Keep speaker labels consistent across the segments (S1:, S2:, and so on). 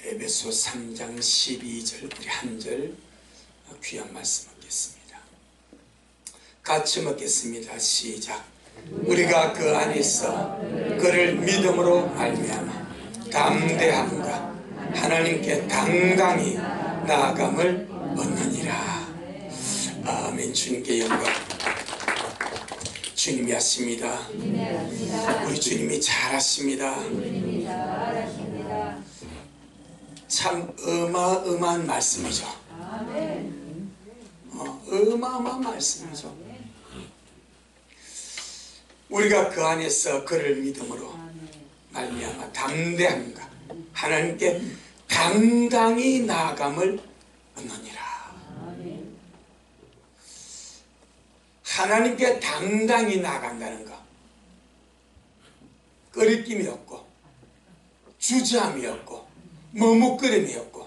S1: 에베소 3장 12절 우리 한 절 귀한 말씀 얻겠습니다. 같이 먹겠습니다. 시작. 우리가 그 안에서 그를 믿음으로 말미암아 담대함과 하나님께 당당히 나아감을 얻느니라. 아멘. 주님께 영광. 주님이 하십니다. 우리 주님이 잘하십니다. 참 어마어마한 말씀이죠. 어마어마한 말씀이죠. 우리가 그 안에서 그를 믿음으로 말미암아 담대함과 하나님께 당당히 나아감을 얻느니라. 하나님께 당당히 나아간다는 것, 끄리낌이 없고 주저함이 없고 머뭇거림이 없고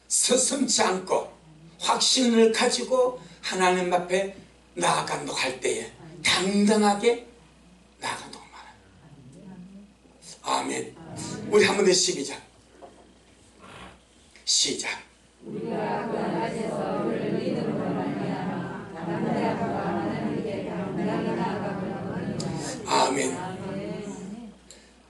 S1: 서슴지 않고 확신을 가지고 하나님 앞에 나아간다고 할 때에 당당하게 나아간다고 말합니다. 아멘. 우리 한 번 더 시작. 시작. 우리가 그 안에서 그를 믿음으로 말미암아 담대함과 하나님께 당당히 나아가고. 아멘.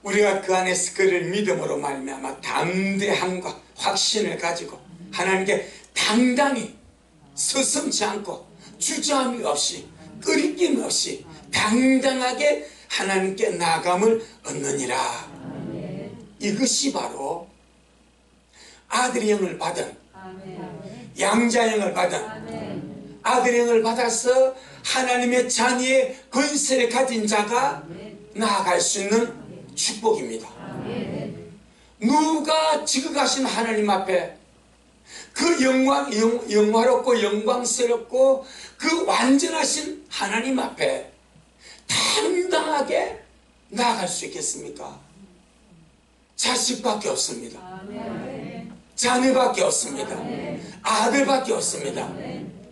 S1: 우리가 그 안에서 그를 믿음으로 말미암아 담대함과 확신을 가지고 하나님께 당당히 서슴지 않고 주저함이 없이 끄리낌 없이 당당하게 하나님께 나아감을 얻느니라. 이것이 바로 아들의 영을 받은, 양자의 영을 받은, 아들의 영을 받아서 하나님의 자녀의 권세를 가진 자가 나아갈 수 있는 축복입니다. 누가 지극하신 하나님 앞에 그 영화롭고 영광스럽고 그 완전하신 하나님 앞에 당당하게 나아갈 수 있겠습니까? 자식밖에 없습니다. 자녀밖에 없습니다. 아들밖에 없습니다.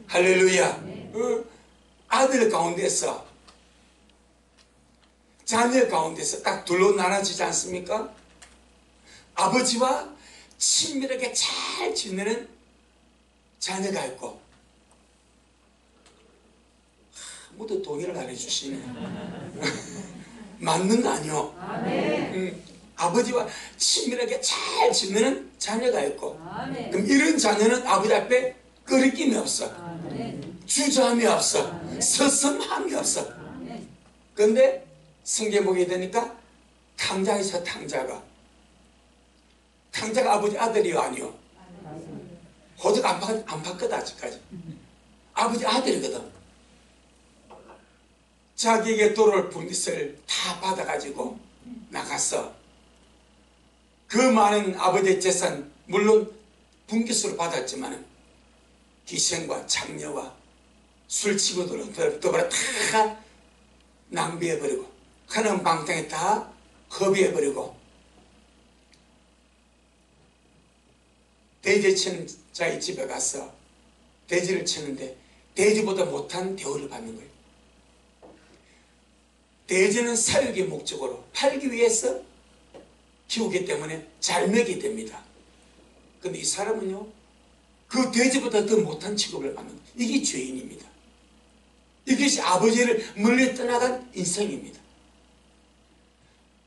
S1: 할렐루야. 아들 가운데서, 자녀 가운데서 딱 둘로 나눠지지 않습니까? 아버지와 친밀하게 잘 지내는 자녀가 있고, 모두 동의를 안 해주시네. 맞는 거 아니요? 아버지와 친밀하게 잘 지내는 자녀가 있고, 그럼 이런 자녀는 아버지 앞에 끄리낌이 없어, 주저함이 없어, 서슴함이 없어. 그런데 성경 보게 되니까 탕자에서 탕자가 아버지 아들이 아니요. 호적 안 받거든 아직까지. 아버지 아들이거든. 자기에게 돌아올 분깃을 다 받아가지고 나갔어. 그 많은 아버지의 재산, 물론 분깃으로 받았지만 기생과 장녀와 술 치고들은 더불어 다 낭비해버리고 하는 방탕에 다 허비해버리고 돼지 치는 자의 집에 가서 돼지를 치는데 돼지보다 못한 대우를 받는 거예요. 돼지는 사육의 목적으로 팔기 위해서 키우기 때문에 잘 먹이 됩니다. 근데 이 사람은요, 그 돼지보다 더 못한 취급을 받는 거예요. 이게 죄인입니다. 이것이 아버지를 멀리 떠나간 인생입니다.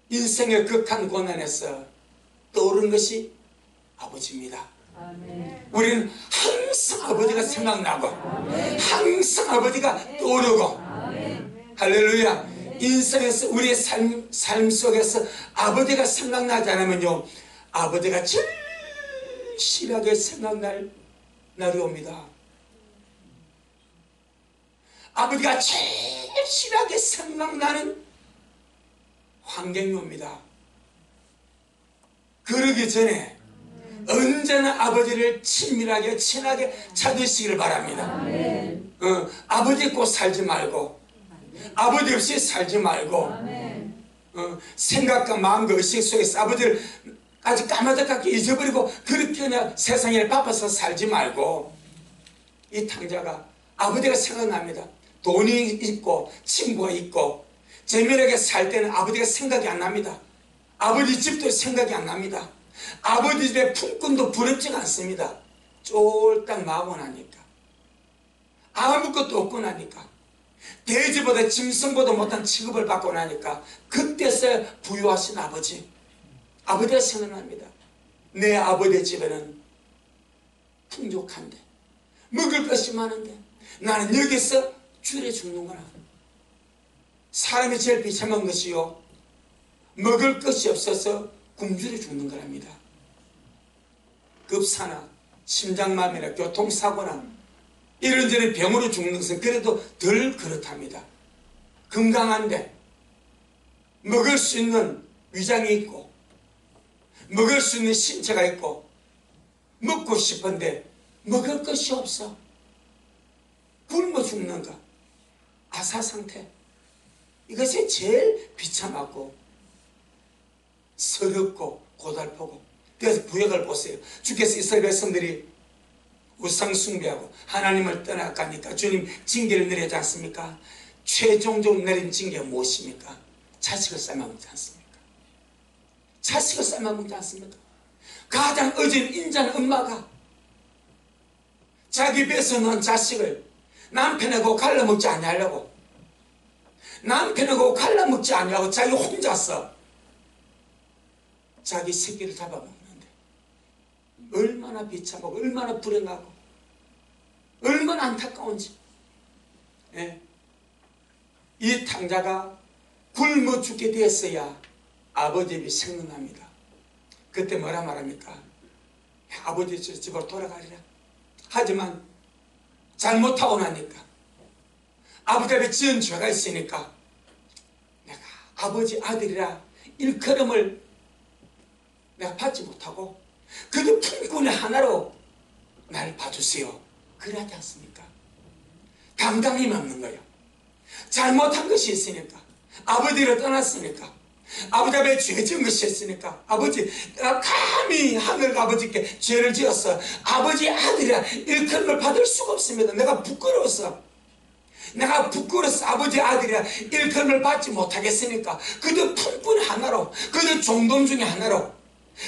S1: 인생의 극한 고난에서 떠오른 것이 아버지입니다. 우리는 항상 아버지가 생각나고 항상 아버지가 떠오르고, 할렐루야. 인생에서 우리의 삶 속에서 아버지가 생각나지 않으면요, 아버지가 절실하게 생각날 날이 옵니다. 아버지가 절실하게 생각나는 환경이 옵니다. 그러기 전에 언제나 아버지를 친밀하게 친하게 찾으시기를 바랍니다. 아버지 잊고 살지 말고, 아버지 없이 살지 말고, 생각과 마음과 의식 속에서 아버지를 아주 까마득하게 잊어버리고 그렇게 그냥 세상에 바빠서 살지 말고, 이 탕자가 아버지가 생각납니다. 돈이 있고 친구가 있고 재미나게 살 때는 아버지가 생각이 안 납니다. 아버지 집도 생각이 안 납니다. 아버지 집에 품꾼도 부럽지가 않습니다. 쫄딱 마고 나니까, 아무것도 없고 나니까, 돼지보다 짐승보다 못한 취급을 받고 나니까, 그때서야 부유하신 아버지, 아버지가 생각납니다. 내 아버지 집에는 풍족한데, 먹을 것이 많은데 나는 여기서 줄에 죽는구나. 사람이 제일 비참한 것이요, 먹을 것이 없어서 굶주려 죽는 거랍니다. 급사나 심장마비나 교통사고나 이런저런 병으로 죽는 것은 그래도 덜 그렇답니다. 건강한데 먹을 수 있는 위장이 있고 먹을 수 있는 신체가 있고 먹고 싶은데 먹을 것이 없어 굶어 죽는 것, 아사상태, 이것이 제일 비참하고 서럽고 고달프고. 그래서 구약을 보세요. 주께서 이스라엘 백성들이 우상 숭배하고 하나님을 떠나가니까 주님 징계를 내리지 않습니까? 최종적으로 내린 징계가 무엇입니까? 자식을 삶아먹지 않습니까? 자식을 삶아먹지 않습니까? 가장 어진 인자는 엄마가 자기 배에서 낳은 자식을 남편하고 갈라먹지 아니하려고, 남편하고 갈라먹지 아니하고 자기 혼자서 자기 새끼를 잡아먹는데 얼마나 비참하고 얼마나 불행하고 얼마나 안타까운지. 예. 이 탕자가 굶어 죽게 되었어야 아버지 집이 생각납니다. 그때 뭐라 말합니까? 아버지 집으로 돌아가리라. 하지만 잘못하고 나니까, 아버지 앞에 지은 죄가 있으니까 내가 아버지 아들이라 일컬음을 내가 받지 못하고 그도 품꾼의 하나로 나를 봐주세요. 그러지 않습니까? 당당히 막는 거예요. 잘못한 것이 있으니까, 아버지를 떠났으니까, 아버지 앞에 죄 지은 것이 있으니까, 아버지 내가 감히 하늘 아버지께 죄를 지어서 아버지 아들이라 일컬음을 받을 수가 없습니다. 내가 부끄러워서 아버지 아들이라 일컬음을 받지 못하겠으니까 그도 품꾼 하나로, 그도 종돈 중에 하나로,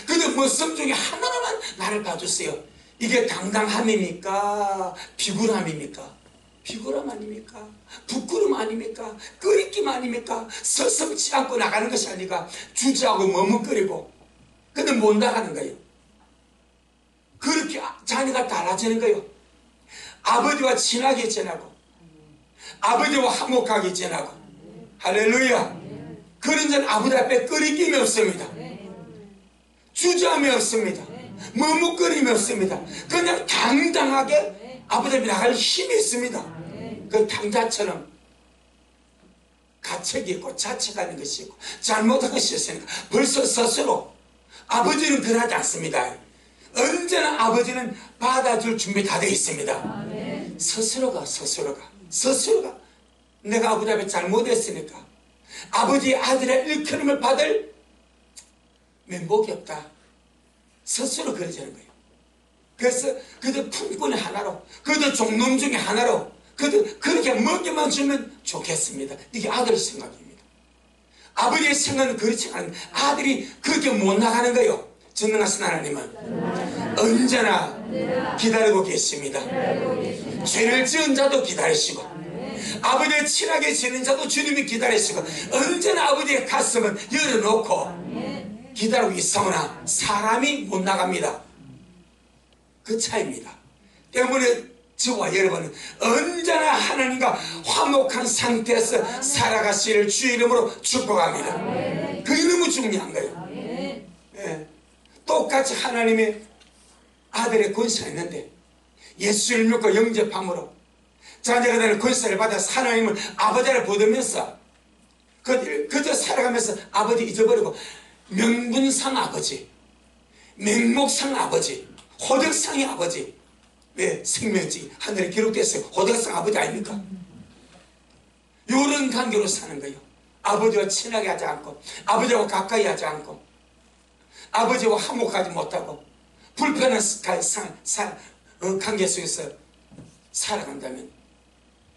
S1: 그도 머슴 중에 하나로만 나를 봐주세요. 이게 당당함입니까? 비굴함입니까? 비굴함 아닙니까? 부끄럼 아닙니까? 끄리낌 아닙니까? 서슴지 않고 나가는 것이 아니라 주저하고 머뭇거리고 근데 못 나가는 거예요. 그렇게 자녀가 달라지는 거예요. 아버지와 친하게 지내고 아버지와 화목하게 지내고. 할렐루야. 그런 자는 아버지 앞에 끄리낌이 없습니다. 주저함이 없습니다. 머뭇거림이 없습니다. 그냥 당당하게 아버지 앞에 나갈 힘이 있습니다. 그 탕자처럼 가책이 있고 자책가 있는 것이 있고 잘못한 것이 있으니까 벌써 스스로, 아버지는 그러지 않습니다. 언제나 아버지는 받아줄 준비 다 되어 있습니다. 스스로가 내가 아버지 앞에 잘못했으니까 아버지의 아들의 일컬음을 받을 면목이 없다. 스스로 그러자는 거예요. 그래서 그도 품꾼의 하나로, 그도 종놈 중에 하나로, 그도 그렇게 먹여만 주면 좋겠습니다. 이게 아들 생각입니다. 아버지의 생각은 그렇지 않은, 아들이 그렇게 못 나가는 거예요. 전능하신 하나님은 언제나 기다리고 계십니다. 죄를 지은 자도 기다리시고 아버지의 친하게 지는 자도 주님이 기다리시고 언제나 아버지의 가슴은 열어놓고 기다리고 있으나 사람이 못 나갑니다. 그 차이입니다. 때문에 저와 여러분은 언제나 하나님과 화목한 상태에서 살아가시를 주의 이름으로 축복합니다. 그게 너무 중요한 거예요. 예. 똑같이 하나님의 아들의 권세가 있는데 예수를 믿고 영접함으로 자녀가 되는 권세를 받아서 하나님을 아버지를 보듬으면서 그저 살아가면서 아버지 잊어버리고 명분상 아버지, 맹목상 아버지, 호적상의 아버지, 왜 생명지 하늘에 기록됐어요. 호적상 아버지 아닙니까? 이런 관계로 사는 거예요. 아버지와 친하게 하지 않고 아버지와 가까이 하지 않고 아버지와 화목하지 못하고 불편한 관계 속에서 살아간다면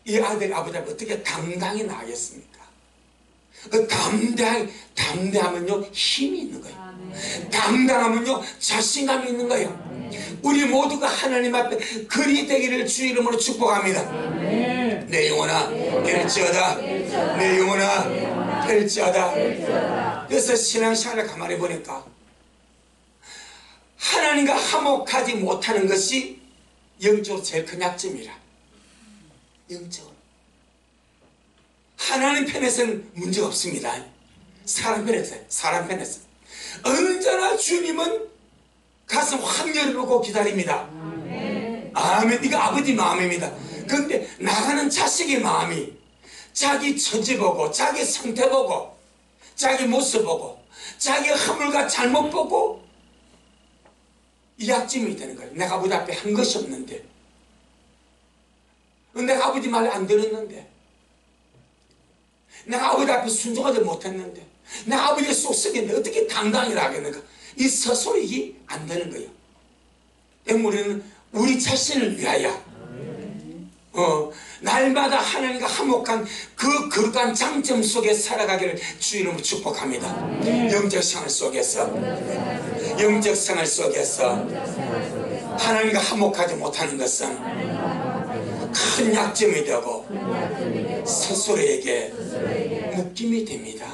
S1: 이 아들이 아버지 앞에 어떻게 당당히 나가겠습니까? 그 담대하면요 힘이 있는 거예요. 당당하면요 자신감이 있는 거예요. 우리 모두가 하나님 앞에 그리 되기를 주 이름으로 축복합니다. 내 영혼아 될지어다. 내 영혼아 될지어다. 그래서 신앙생활을 가만히 보니까 하나님과 화목하지 못하는 것이 영적으로 제일 큰 약점이라. 영적으로 하나님 편에서는 문제가 없습니다. 사람 편에서 언제나 주님은 가슴 확 열어놓고 기다립니다. 아멘. 이거 아버지 마음입니다. 그런데 나가는 자식의 마음이 자기 처지 보고 자기 상태 보고 자기 모습 보고 자기 허물과 잘못 보고 이 약점이 되는 거예요. 내가 아버지 앞에 한 것이 없는데, 내가 아버지 말 안 들었는데, 내가 아버지 앞에 순종하지 못했는데, 내가 아버지의 속썩인데 어떻게 당당히 하겠는가. 이 서술이 안 되는 거예요. 우리는 우리 자신을 위하여 날마다 하나님과 화목한 그 거룩한 장점 속에 살아가기를 주 이름으로 축복합니다. 영적 생활 속에서 하나님과 화목하지 못하는 것은 큰 약점이 되고 스스로에게 묶임이 됩니다.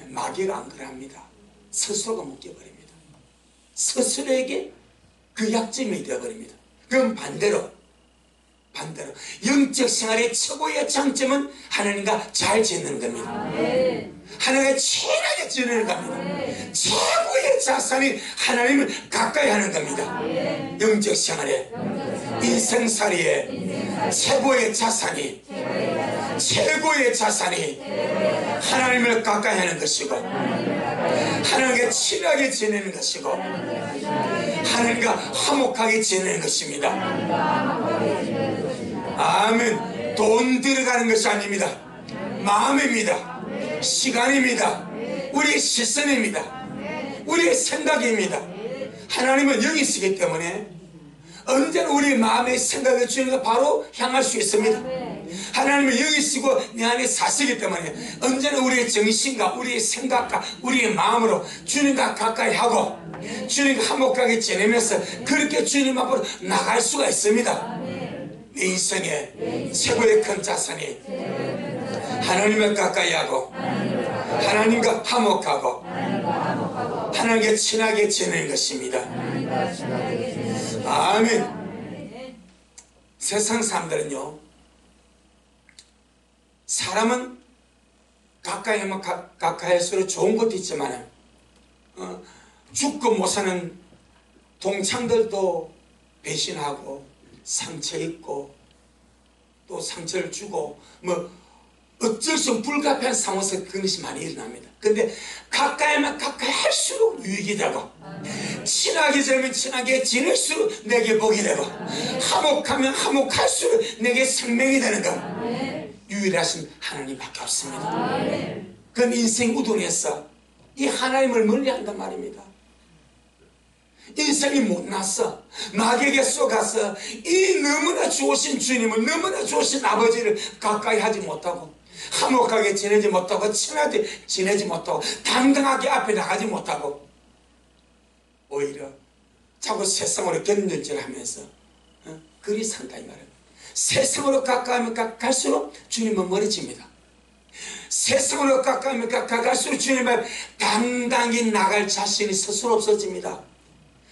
S1: 마귀가 안 그럽니다. 스스로가 묶여버립니다. 스스로에게 그 약점이 되어버립니다. 그럼 반대로 영적 생활의 최고의 장점은 하나님과 잘 지내는 겁니다. 하나님과 친하게 지내는 겁니다. 최고의 자산이 하나님을 가까이 하는 겁니다. 영적 생활의 인생살이의 최고의 자산이 하나님을 가까이 하는 것이고 하나님과 친하게 지내는 것이고 하나님과 화목하게 지내는 것입니다. 아멘. 돈 들어가는 것이 아닙니다. 마음입니다. 시간입니다. 우리의 시선입니다. 우리의 생각입니다. 하나님은 영이시기 때문에 언제나 우리 마음의 생각을 주님과 바로 향할 수 있습니다. 하나님은 영이시고 내 안에 사시기 때문에 언제나 우리의 정신과 우리의 생각과 우리의 마음으로 주님과 가까이 하고 주님과 화목하게 지내면서 그렇게 주님 앞으로 나갈 수가 있습니다. 내 인생의 최고의 큰 자산이 하나님을 가까이 하고 하나님과 화목하고 하나님과 친하게 지내는 것입니다. 아멘. 세상 사람들은요, 사람은 가까이 하면 가까이 할수록 좋은 것도 있지만 죽고 못 사는 동창들도 배신하고 상처 입고 또 상처를 주고 뭐 어쩔 수 없는 불가피한 상황에서 그것이 많이 일어납니다. 근데 가까이 하면 가까이 할수록 유익이 되고 친하게 지내면 친하게 지낼수록 내게 복이 되고 화목하면 화목할수록 내게 생명이 되는 것. 유일하신 하나님밖에 없습니다. 그건 인생 우동에서 이 하나님을 멀리한단 말입니다. 인생이 못났어. 마귀에게 쏘가서 이 너무나 좋으신 주님을, 너무나 좋으신 아버지를 가까이 하지 못하고 화목하게 지내지 못하고 친하게 지내지 못하고 당당하게 앞에 나가지 못하고 오히려 자꾸 세상으로 견전질하면서 그리 산다 이 말입니다. 세상으로 가까이하면 갈수록 주님은 멀어집니다. 세상으로 가까이하면 가까이갈수록 주님 앞에 당당히 나갈 자신이 스스로 없어집니다.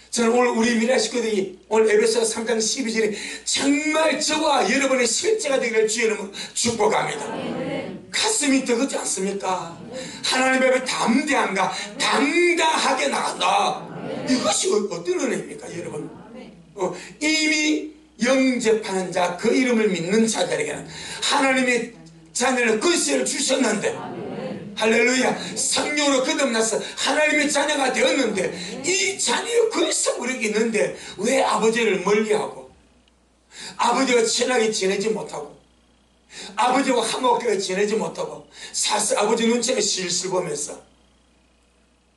S1: 저는 오늘 우리 미래 식구들이 오늘 에베소서 3장 12절에 정말 저와 여러분의 실제가 되기를 주의 이름으로 축복합니다. 가슴이 뜨겁지 않습니까? 하나님 앞에 담대함과 당당하게 나간다. 이것이 어떤 은혜입니까 여러분? 이미 영접하는 자, 그 이름을 믿는 자들에게는 하나님의 자녀를 글씨를 주셨는데 할렐루야, 성령으로 거듭나서 하나님의 자녀가 되었는데 이 자녀의 글씨 우리에게 있는데 왜 아버지를 멀리하고 아버지와 친하게 지내지 못하고 아버지와 화목하게 지내지 못하고 사실 아버지 눈치에 실실 보면서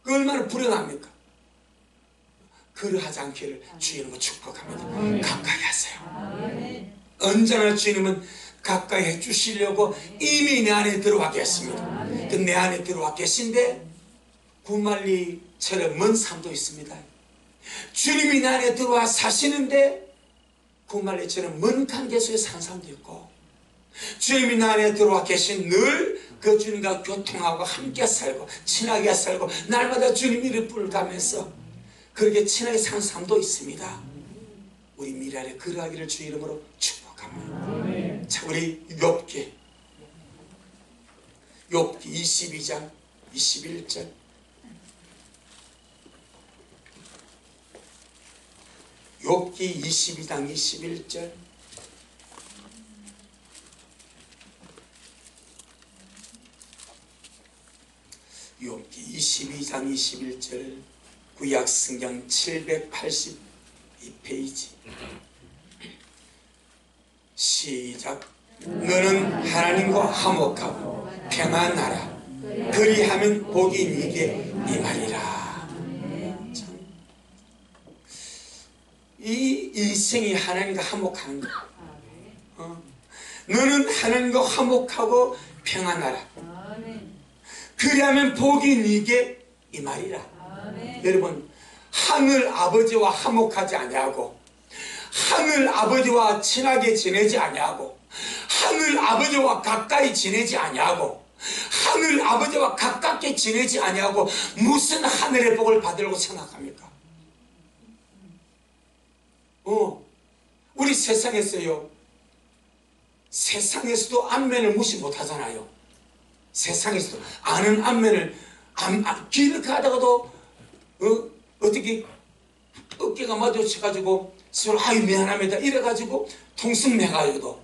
S1: 그 얼마나 불행합니까? 그러하지 않기를 주님은 축복합니다. 가까이 하세요. 언제나 주님은 가까이 해주시려고 이미 내 안에 들어와 계십니다. 내 안에 들어와 계신데 구말리처럼 먼 삶도 있습니다. 주님이 내 안에 들어와 사시는데 구말리처럼 먼 관계 속에 사는 사람도 있고, 주님이 내 안에 들어와 계신 늘 그 주님과 교통하고 함께 살고 친하게 살고 날마다 주님 이름 부르면서 그렇게 친하게 사는 사람도 있습니다. 우리 미래에 그러하기를 주 이름으로 축복합니다. 자, 우리 욥기 22장 21절. 욥기 22장 21절. 욥기 22장 21절. 구약 성경 782페이지. 시작. 너는 하나님과 화목하고 평안하라. 그리하면 복이 네게 임하리라. 이 인생이 하나님과 화목하는 거. 너는 하나님과 화목하고 평안하라. 그리하면 복이 네게 임하리라. 여러분, 하늘 아버지와 화목하지 아니하고, 하늘 아버지와 친하게 지내지 아니하고, 하늘 아버지와 가까이 지내지 아니하고, 하늘 아버지와 가깝게 지내지 아니하고 무슨 하늘의 복을 받으려고 생각합니까? 우리 세상에서요, 세상에서도 안면을 무시 못하잖아요. 세상에서도 아는 안면을 길을 가다가도 어떻게 어깨가 마주쳐가지고 서로 아유 미안합니다 이래가지고 통성내가지고도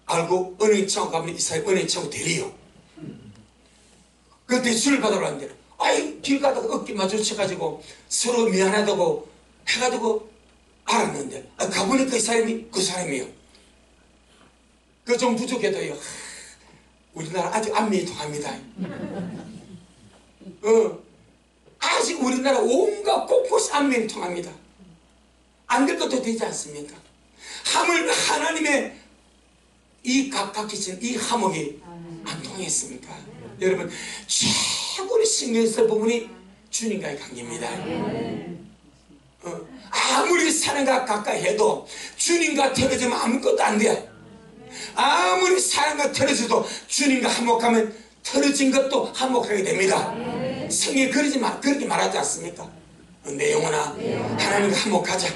S1: 알고 은행 차고 가면 이 사람이 은행 차고 대리요. 그 대출을 받으러 왔는데 길 가다가 어깨 마주쳐가지고 서로 미안하다고 해가지고 알았는데 가보니까 이 사람이 그 사람이요. 그 좀 부족해도요, 우리나라 아직 안면이 통합니다. 아직 우리나라 온갖 곳곳이 안면이 통합니다. 안 될 것도 되지 않습니까? 하물며 하나님의 이 가깝게 지는 이 화목이 안 통했습니까? 여러분, 최고로 신경 쓸 부분이 주님과의 관계입니다. 아무리 사랑과 가까이 해도 주님과 떨어지면 아무것도 안 돼요. 아무리 사랑과 떨어져도 주님과 화목하면 떨어진 것도 화목하게 됩니다. 성경에 그렇게 말하지 않습니까? 내 영혼아 하나님과 화목하자.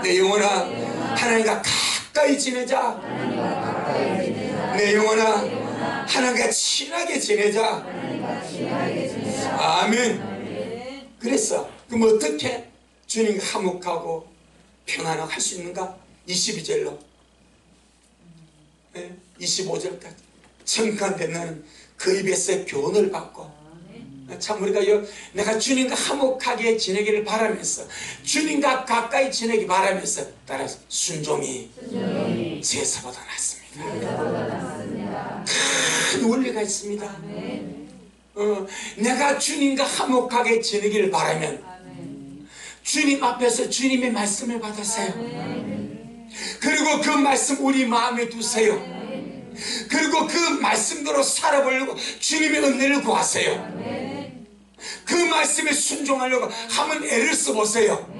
S1: 내 영혼아 하나님과 가까이 지내자. 내 영혼아 하나님과 친하게 지내자. 아멘. 그래서 그럼 어떻게 주님과 화목하고 평안하고 할 수 있는가? 22절로 25절까지. 청컨대 너는 그 입에서 교훈을 받고. 참 우리가 내가 주님과 화목하게 지내기를 바라면서, 주님과 가까이 지내기 바라면서 따라서 순종이 제사보다 낫습니다. 큰 원리가 있습니다. 내가 주님과 화목하게 지내기를 바라면 주님 앞에서 주님의 말씀을 받으세요. 그리고 그 말씀 우리 마음에 두세요. 그리고 그 말씀대로 살아보려고 주님의 은혜를 구하세요. 그 말씀에 순종하려고 한번 애를 써보세요.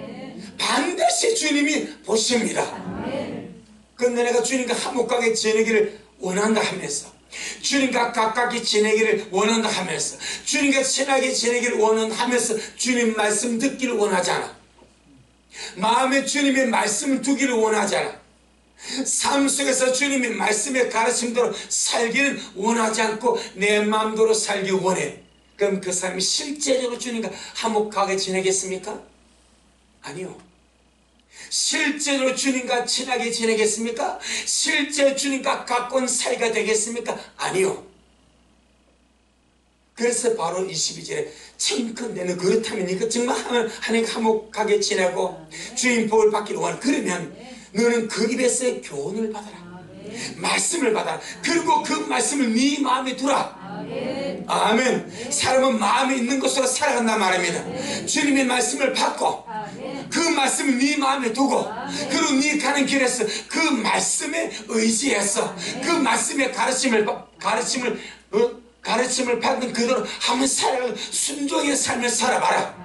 S1: 반드시 주님이 보십니다. 그런데 내가 주님과 화목하게 지내기를 원한다 하면서, 주님과 가깝게 지내기를 원한다 하면서, 주님과 친하게 지내기를 원한다 하면서 주님 말씀 듣기를 원하잖아. 마음에 주님의 말씀을 두기를 원하잖아. 삶 속에서 주님의 말씀의 가르침대로 살기를 원하지 않고 내 마음대로 살기 원해. 그럼 그 사람이 실제적으로 주님과 화목하게 지내겠습니까? 아니요. 실제로 주님과 친하게 지내겠습니까? 실제 주님과 가까운 사이가 되겠습니까? 아니요. 그래서 바로 22절에 청컨대는 그렇다면 네가 정말 하나님 화목하게 지내고 주님 복을 받기를 원하는, 그러면 너는 그 입에서 교훈을 받아라. 말씀을 받아라. 그리고 그 말씀을 네 마음에 두라. 아멘. 사람은 마음에 있는 것으로 살아간단 말입니다. 주님의 말씀을 받고 그 말씀을 네 마음에 두고, 그리고 네 가는 길에서 그 말씀에 의지해서 그 말씀의 가르침을 가르침을 받은 그대로 한번 살아가고 순종의 삶을 살아봐라.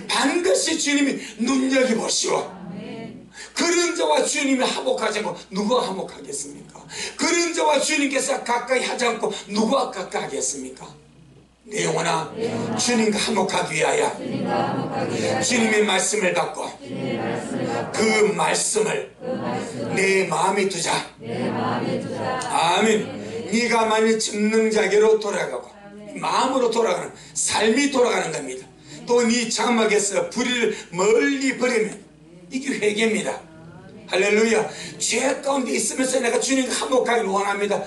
S1: 반드시 주님이 눈여겨보시오. 그런 자와 주님이 화목하지 않고 누가 화목하겠습니까? 그런 자와 주님께서 가까이 하지 않고 누가 가까이 하겠습니까? 내 영혼아, 주님과 화목하기 위하여 주님의 말씀을 받고 그 말씀을 내 마음에 두자. 아멘. 네가 만일 전능자에게로 돌아가고 마음으로 돌아가는 삶이 돌아가는 겁니다. 또 네 장막에서 불의를 멀리 버리면 이게 회개입니다. 할렐루야. 죄 가운데 있으면서 내가 주님과 화목하기를 원합니다.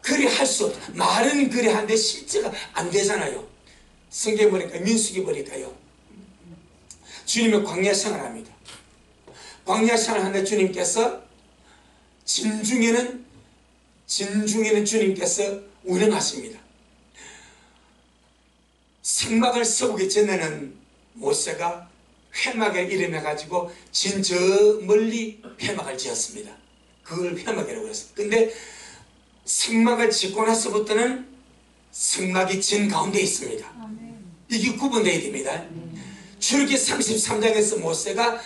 S1: 그리 할 수 없다. 말은 그리 한데 실제가 안 되잖아요. 성경에 보니까 민수기 보니까요, 주님의 광야 생활합니다. 광야 생활하는데 주님께서 진중에는 주님께서 운행하십니다. 생막을 세우기 전에는 모세가 회막을 이름해가지고 진 저 멀리 회막을 지었습니다. 그걸 회막이라고 했어요. 근데 생막을 짓고 나서부터는 생막이 진 가운데 있습니다. 이게 구분되어야 됩니다. 출애굽기 33장에서 모세가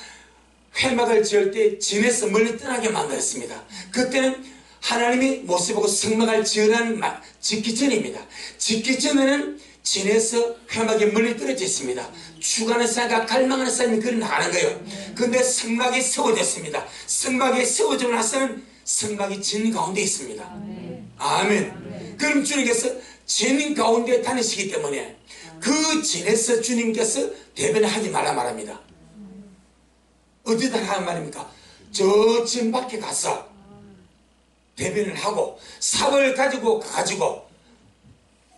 S1: 회막을 지을 때 진에서 멀리 떠나게 만들었습니다. 그때는 하나님이 모세 보고 생막을 지으라는 말, 짓기 전입니다. 짓기 전에는 진에서 회막이 멀리 떨어져 있습니다. 추구하는 사람과 갈망하는 사람이 그리 나가는 거예요. 그런데 성막이 세워졌습니다. 성막이 세워지고 나서는 성막이 진 가운데 있습니다. 아멘. 그럼 주님께서 진 가운데 다니시기 때문에 그 진에서 주님께서 대변을 하지 말라 말합니다. 어디다 하는 말입니까? 저 진 밖에 가서 대변을 하고 삽을 가지고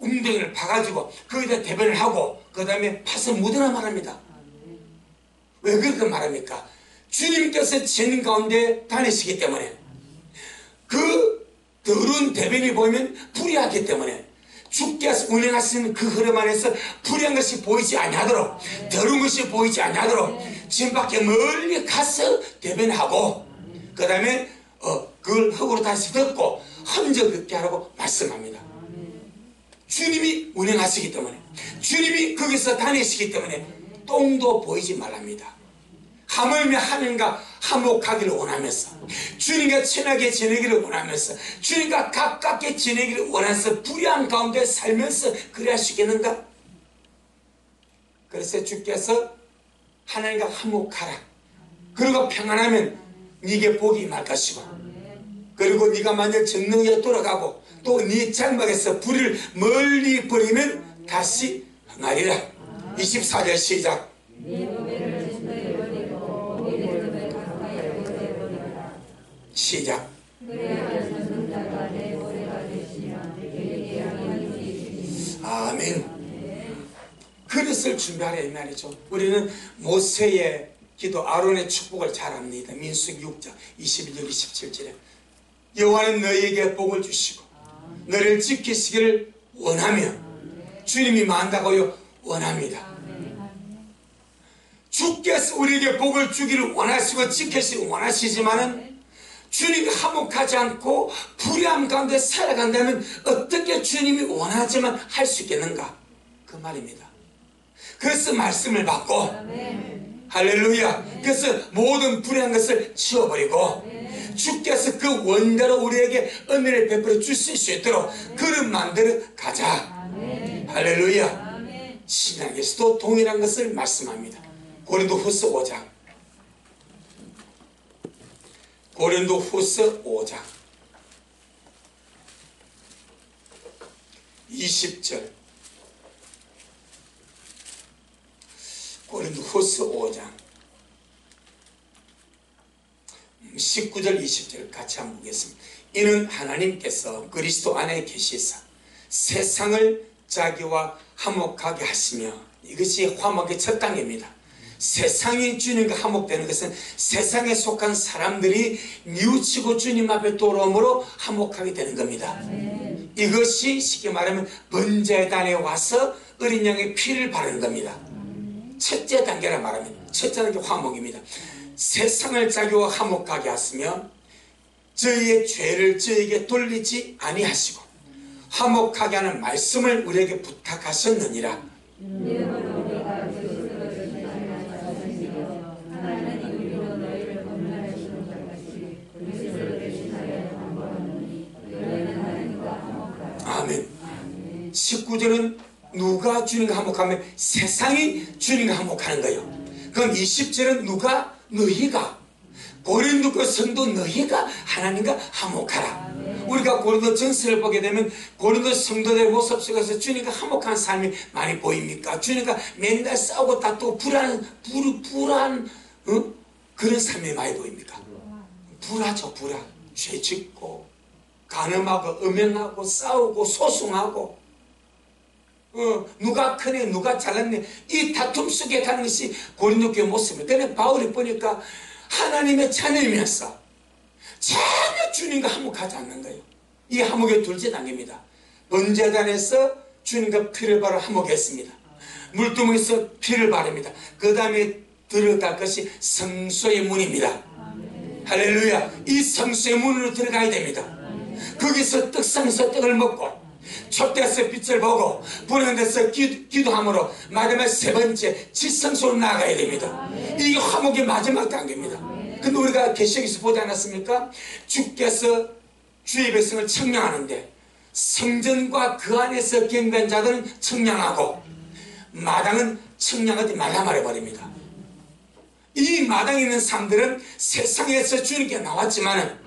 S1: 웅덩이를 파가지고 거기다 대변을 하고 그 다음에 파서 묻으라 말합니다. 왜 그렇게 말합니까? 주님께서 진 가운데 다니시기 때문에 그 더러운 대변이 보이면 불의하기 때문에 주께서 운행하시는 그 흐름 안에서 불의한 것이 보이지 아니하도록 더러운 것이 보이지 아니하도록 진 밖에 멀리 가서 대변하고 그 다음에 그걸 흙으로 다시 덮고 흔적 없게 하라고 말씀합니다. 주님이 운행하시기 때문에 주님이 거기서 다니시기 때문에 똥도 보이지 말랍니다. 하물며 하나님과 화목하기를 원하면서 주님과 친하게 지내기를 원하면서 주님과 가깝게 지내기를 원해서 불의한 가운데 살면서 그래야 하시겠는가? 그래서 주께서 하나님과 화목하라. 그리고 평안하면 네게 복이 임할 것이고 그리고 네가 만약 전능에 돌아가고 또 네 장막에서 불을 멀리 버리면 다시 흥하리라. 24절 시작. 시작. 아멘. 그릇을 준비하라 이 말이죠. 우리는 모세의 기도 아론의 축복을 잘 압니다. 민수기 6장 21절 27절에 여호와는 너희에게 복을 주시고 너를 지키시기를 원하며 주님이 만다고요 원합니다. 주께서 우리에게 복을 주기를 원하시고 지키시기를 원하시지만은 주님이 화목하지 않고 불의함 가운데 살아간다면 어떻게 주님이 원하지만 할 수 있겠는가? 그 말입니다. 그래서 말씀을 받고 할렐루야. 그래서 모든 불의한 것을 치워버리고 주께서 그 원대로 우리에게 은혜를 베풀어 주실 수 있도록 그릇 만들어 가자. 할렐루야. 신약에서도 동일한 것을 말씀합니다. 고린도후서 5장 20절 고린도후서 5장 19절 20절 같이 한번 보겠습니다. 이는 하나님께서 그리스도 안에 계시사 세상을 자기와 화목하게 하시며 이것이 화목의 첫 단계입니다. 세상이 주님과 화목되는 것은 세상에 속한 사람들이 뉘우치고 주님 앞에 돌아옴으로 화목하게 되는 겁니다. 이것이 쉽게 말하면 번제단에 와서 어린 양의 피를 바르는 겁니다. 첫째 단계라 말하면 첫째 단계 화목입니다. 세상을 자기와 화목하게 하시며 저희의 죄를 저에게 돌리지 아니하시고 화목하게 하는 말씀을 우리에게 부탁하셨느니라. 아멘. 19절은 누가 주님과 화목하면 세상이 주님과 화목하는 거예요. 그럼 20절은 누가? 너희가, 고린도 그 성도 너희가 하나님과 화목하라. 우리가 고린도 전서를 보게 되면 고린도 성도들의 모습 속에서 주님과 화목한 삶이 많이 보입니까? 주님과 맨날 싸우고 다투고 불안 그런 삶이 많이 보입니까? 불화죠. 불화. 죄 짓고 간음하고 음행하고 싸우고 소송하고 누가 크네 누가 잘났네 이 다툼 속에 가는 것이 고린도 교회 모습이에요. 그런데 바울이 보니까 하나님의 자녀이면서 전혀 주님과 화목하지 않는 거예요. 이 화목에 둘째 단계입니다. 번제단에서 주님과 피를 바라 화목했습니다. 물두멍에서 피를 바릅니다. 그 다음에 들어갈 것이 성소의 문입니다. 할렐루야. 이 성소의 문으로 들어가야 됩니다. 거기서 떡상에서 떡을 먹고 촛대에서 빛을 보고 부는 데서 기도함으로 마지막 세 번째 지성소로 나아가야 됩니다. 이게 화목의 마지막 단계입니다. 근데 우리가 계시록에서 보지 않았습니까? 주께서 주의 백성을 청량하는데 성전과 그 안에서 경배한 자들은 청량하고 마당은 청량하지 말라 말해버립니다. 이 마당에 있는 사람들은 세상에서 주님께 나왔지만은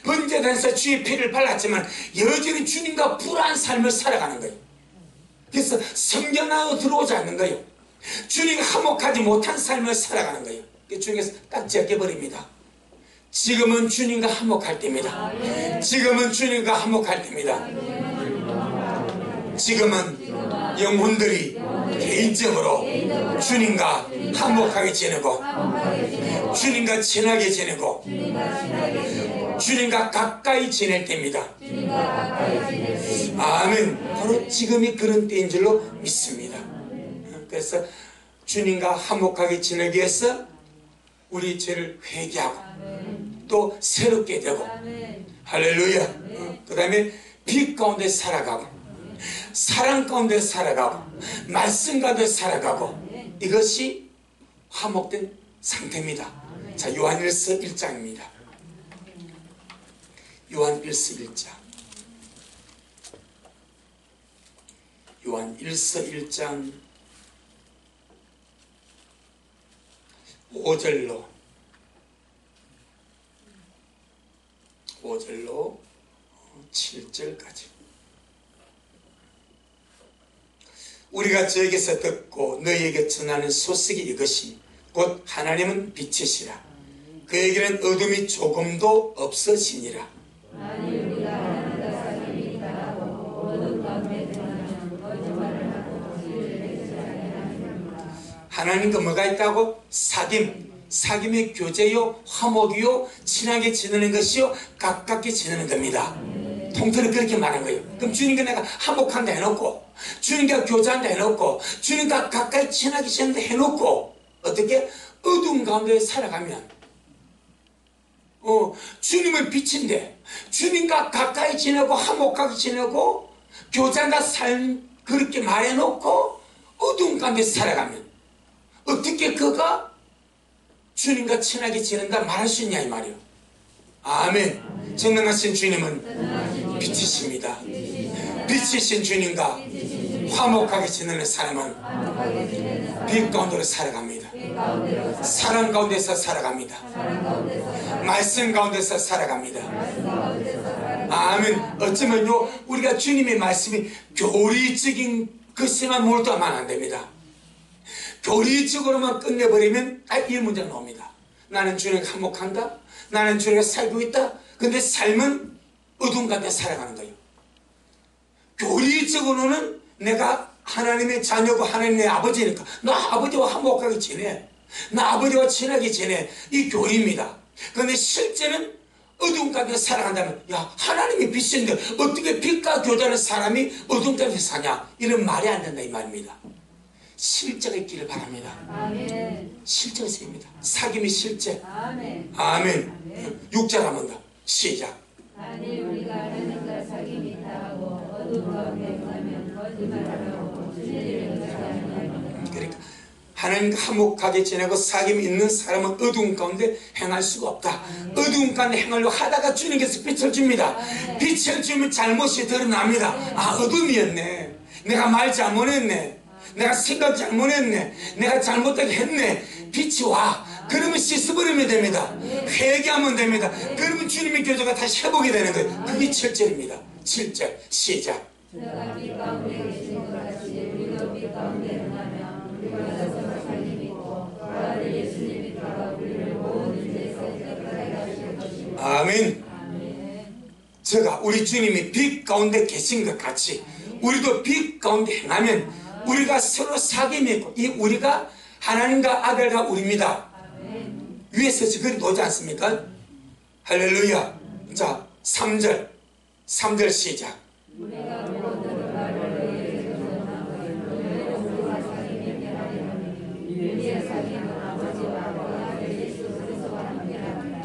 S1: 번제단에서 주의 피를 발랐지만 여전히 주님과 불안한 삶을 살아가는 거예요. 그래서 성경 안으로 들어오지 않는 거예요. 주님과 화목하지 못한 삶을 살아가는 거예요. 주님께서 딱 제껴버립니다. 지금은 주님과 화목할 때입니다. 지금은 주님과 화목할 때입니다. 지금은 영혼들이 개인적으로 주님과 화목하게 지내고 주님과 친하게 지내고 주님과 가까이 지낼 때입니다. 아멘. 바로 지금이 그런 때인 줄로 믿습니다. 그래서 주님과 화목하게 지내기 위해서 우리 죄를 회개하고 또 새롭게 되고 할렐루야. 그 다음에 빛 가운데 살아가고 사랑 가운데 살아가고 말씀 가운데 살아가고 이것이 화목된 상태입니다. 자, 요한일서 1장입니다. 요한일서 1장. 요한일서 1장 5절로 7절까지. 우리가 저에게서 듣고 너희에게 전하는 소식이 이것이 곧 하나님은 빛이시라. 그에게는 어둠이 조금도 없으시니라. 하나님과 뭐가 있다고? 사귐의 교제요, 화목이요, 친하게 지내는 것이요, 가깝게 지내는 겁니다. 통틀어 그렇게 말한 거예요. 그럼 주님과 내가 화목한다 해놓고 주님과 교제한다 해놓고 주님과 가까이 친하게 지낸다 해놓고 어떻게? 어두운 가운데 살아가면 주님은 빛인데 주님과 가까이 지내고 화목하게 지내고 교제한다 삶 그렇게 말해놓고 어두운 가운데 살아가면 어떻게 그가 주님과 친하게 지낸다 말할 수 있냐 이 말이요. 아멘. 전능하신 주님은 빛이십니다. 빛이신 주님과 화목하게 지내는 사람은 빛 가운데로 살아갑니다. 사랑 가운데서 살아갑니다. 말씀 가운데서 살아갑니다. 아멘. 어쩌면요 우리가 주님의 말씀이 교리적인 것에만 몰두하면 안 됩니다. 교리적으로만 끝내버리면 이 문제가 나옵니다. 나는 주님과 화목한다. 나는 주님과 살고 있다. 근데 삶은 어둠 가운데 살아가는 거예요. 교리적으로는 내가 하나님의 자녀고 하나님의 아버지니까 나 아버지와 화목하게 지내. 나 아버지와 친하게 지내. 이 교리입니다. 그런데 실제는 어둠 가운데 살아간다면 야 하나님이 빛인데 어떻게 빛과 교제하는 사람이 어둠 가운데 사냐. 이런 말이 안 된다 이 말입니다. 실제가 있기를 바랍니다. 아멘. 실제가 있습니다. 사귐이 실제. 아멘. 아멘. 6절 한번 더 시작. 아니 우리가 하나님과 사귐이 있다고 그러니까 하나님과 화목하게 지내고 사귐이 있는 사람은 어두운 가운데 행할 수가 없다. 어두운 가운데 행하려고 하다가 주님께서 빛을 줍니다. 빛을 주면 잘못이 드러납니다. 아, 어둠이었네. 내가 말 잘못했네. 내가 생각 잘못했네. 내가 잘못하게 했네. 빛이 와. 그러면 씻어버리면 됩니다. 회개하면 됩니다. 그러면 주님의 교제가 다시 회복이 되는 거예요. 그게 7절입니다. 7절 시작.
S2: 내가 빛 가운데 계신 것 같이 우리도 빛 가운데 행하면 우리가 서로 살림 있고 그 아들 예수님이 들어가 우리를 모든 죄에서 깨끗하게 하실 것입니다.
S1: 아멘. 제가 우리 주님이 빛 가운데 계신 것 같이 우리도 빛 가운데 행하면 우리가 서로 사귐이 있고 이 우리가 하나님과 아들과 우리입니다. 위에서 지금 보지 않습니까? 할렐루야. 자, 3절 시작.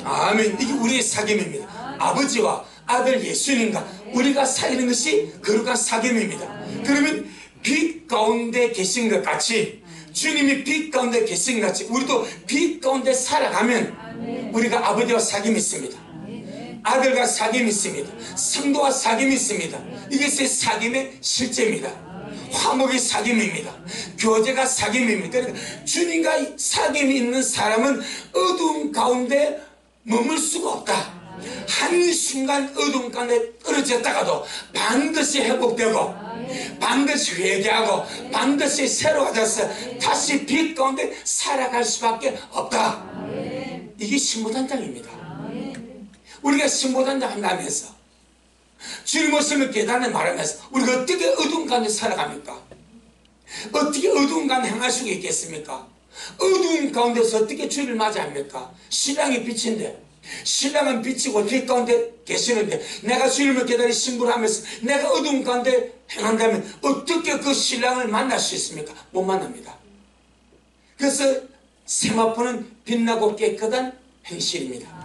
S1: 아멘. 이게 우리의 사귐입니다. 아버지와 아들 예수님과 우리가 사귀는 것이 거룩한 사귐입니다. 그러면 빛 가운데 계신 것 같이 주님이 빛 가운데 계신 것 같이 우리도 빛 가운데 살아가면 우리가 아버지와 사귐이 있습니다. 아들과 사귐이 있습니다. 성도와 사귐이 있습니다. 이것이 사귐의 실제입니다. 화목의 사귐입니다. 교제가 사귐입니다. 그러니까 주님과 사귐이 있는 사람은 어두운 가운데 머물 수가 없다. 한순간 어두운 가운데 떨어졌다가도 반드시 회복되고 반드시 회개하고 반드시 새로워져서 다시 빛 가운데 살아갈 수밖에 없다. 이게 신보단장입니다. 우리가 신보단장 한다면서 주님 오심을 계단에 말하면서 우리가 어떻게 어두운 가운데 살아갑니까? 어떻게 어두운 가운데 행할 수가 있겠습니까? 어두운 가운데서 어떻게 주를 맞이합니까? 신랑이 빛인데 신랑은 빛이고 빛 가운데 계시는데 내가 주님을 계단에 신부를 하면서 내가 어두운 가운데 행한다면 어떻게 그 신랑을 만날 수 있습니까? 못 만납니다. 그래서 세마포는 빛나고 깨끗한 행실입니다.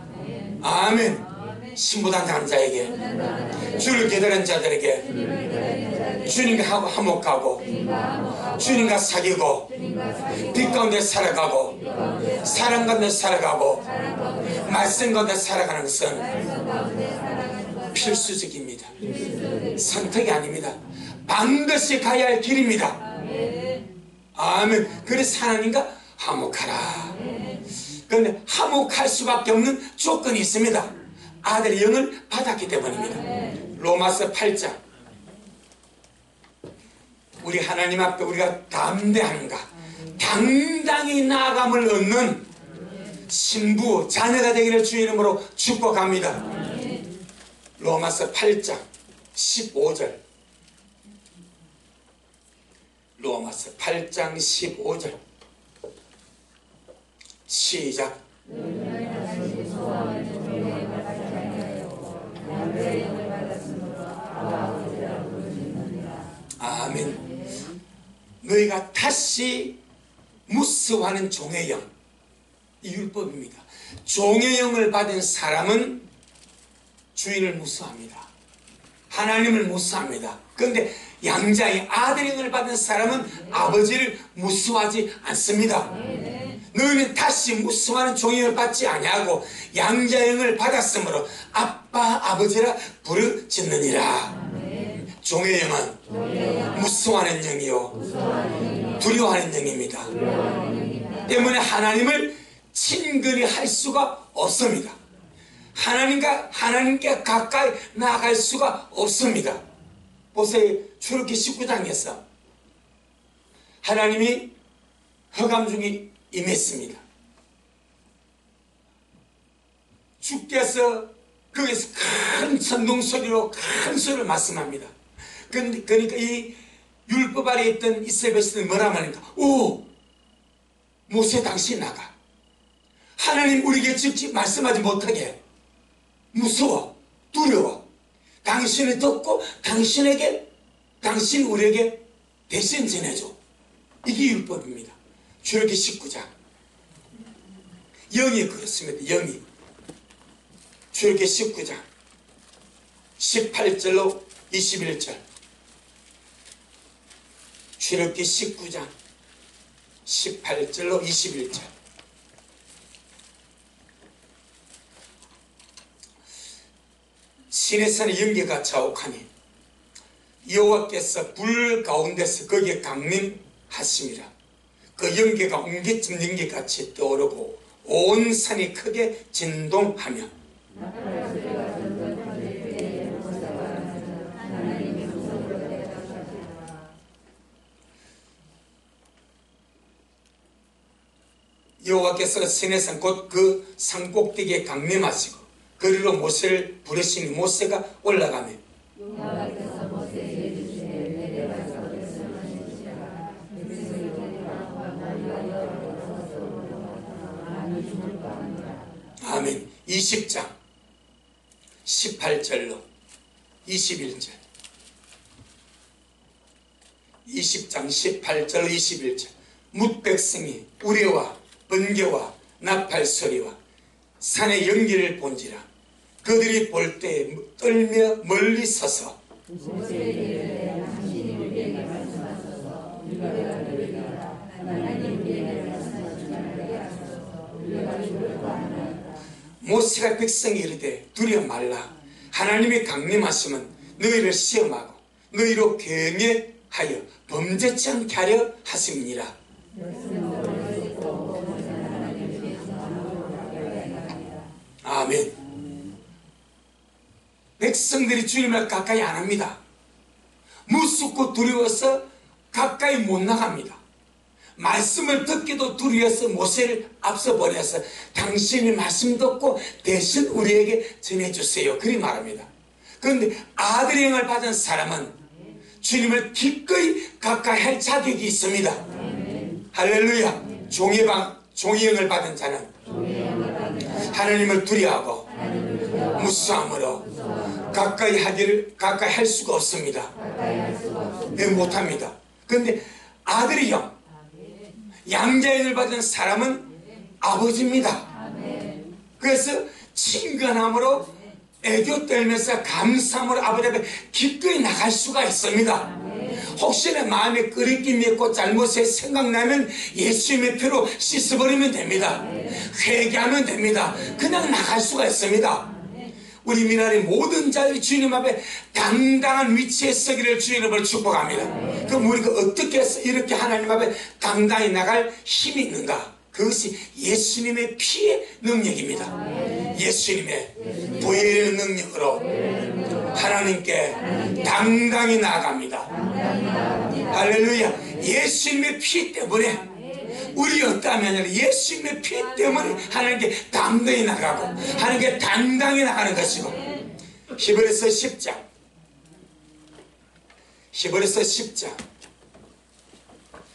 S1: 아멘. 신부단장한 자에게 주를 계단한 자들에게 주님과 화목하고 주님과 사귀고 빛 가운데 살아가고 사랑 가운데 살아가고 말씀 가운데 살아가는 것은 필수적입니다. 선택이 아닙니다. 반드시 가야 할 길입니다. 아멘. 그래서 하나님과 화목하라. 그런데 화목할 수밖에 없는 조건이 있습니다. 아들의 영을 받았기 때문입니다. 로마서 8장. 우리 하나님 앞에 우리가 담대함과 당당히 나아감을 얻는 신부 자녀가 되기를 주 이름으로 축복합니다. 로마서 8장 15절. 로마서 8장 15절 시작. 아멘. 너희가 다시 무서워하는 종의 영, 이 율법입니다. 종의 영을 받은 사람은 주인을 무서워합니다. 하나님을 무서워합니다. 그런데 양자의 아들의 영을 받은 사람은 아버지를 무서워하지 않습니다. 너희는 다시 무서워하는 종의 영을 받지 아니하고 양자의 영을 받았으므로 아빠 아버지라 부르짖느니라. 종의 영은 무서워하는 영이요 두려워하는 영입니다. 때문에 하나님을 친근히 할 수가 없습니다. 하나님께 가까이 나아갈 수가 없습니다. 보세요. 출애굽기 19장에서 하나님이 흑암 중에 임했습니다. 주께서 거기서 큰 천둥 소리로 큰 소리를 말씀합니다. 그러니까 이 율법 아래에 있던 이스라엘 백성들이 뭐라 말합니까? 오! 모세 당신이 나가. 하나님 우리에게 직접 말씀하지 못하게 무서워, 두려워. 당신이 듣고 당신 우리에게 대신 전해줘. 이게 율법입니다. 출애굽기 19장. 영이 그렇습니다. 영이. 출애굽기 19장 18절로 21절. 출애굽기 19장 18절로 21절. 시내산의 연기가 자욱하니 여호와께서 불 가운데서 거기에 강림하심이라. 그 연기가 옹기쯤 연기같이 떠오르고 온 산이 크게 진동하며 여호와께서 시내산 곧 그 산꼭대기에 강림하시고 그리로 모세를 부르시니 모세가 올라가며 아멘. 20장 18절로 21절. 20장 18절로 21절. 뭇백성이 우레와 번개와 나팔 소리와 산의 연기를 본지라. 그들이 볼 때 떨며 멀리 서서 모세가 백성이 이르되 두려워 말라. 하나님이 강림하시면 너희를 시험하고 너희로 경외하여 범죄치 않게 하려 하심이니라. 아멘. 백성들이 주님을 가까이 안 합니다. 무섭고 두려워서 가까이 못 나갑니다. 말씀을 듣기도 두려워서 모세를 앞서 보내서 당신이 말씀 듣고 대신 우리에게 전해주세요. 그리 말합니다. 그런데 아들의 영을 받은 사람은 주님을 기꺼이 가까이 할 자격이 있습니다. 할렐루야. 종의 영을 받은 자는 하나님을 두려워하고 무수함으로 가까이 할 수가 없습니다. 못합니다. 그런데 아들의 영, 양자의 영을 받은 사람은 아버지입니다. 그래서 친근함으로 애교 떨면서 감사함으로 아버지 앞에 기꺼이 나갈 수가 있습니다. 혹시나 마음에 끄리낌이 있고 잘못이 생각나면 예수님의 피로 씻어버리면 됩니다. 회개하면 됩니다. 그냥 나갈 수가 있습니다. 우리 미나리 모든 자들이 주님 앞에 당당한 위치에 서기를 주님을 축복합니다. 그럼 우리가 어떻게 해서 이렇게 하나님 앞에 당당히 나갈 힘이 있는가? 그것이 예수님의 피의 능력입니다. 예수님의 보혈의 능력으로 하나님께 당당히 나아갑니다. 할렐루야. 예수님의 피 때문에 우리 어떠하면 예수님의 피 때문에 하나님께 당당히 나가고 하나님께 당당히 나가는 것이고. 히브리서 10장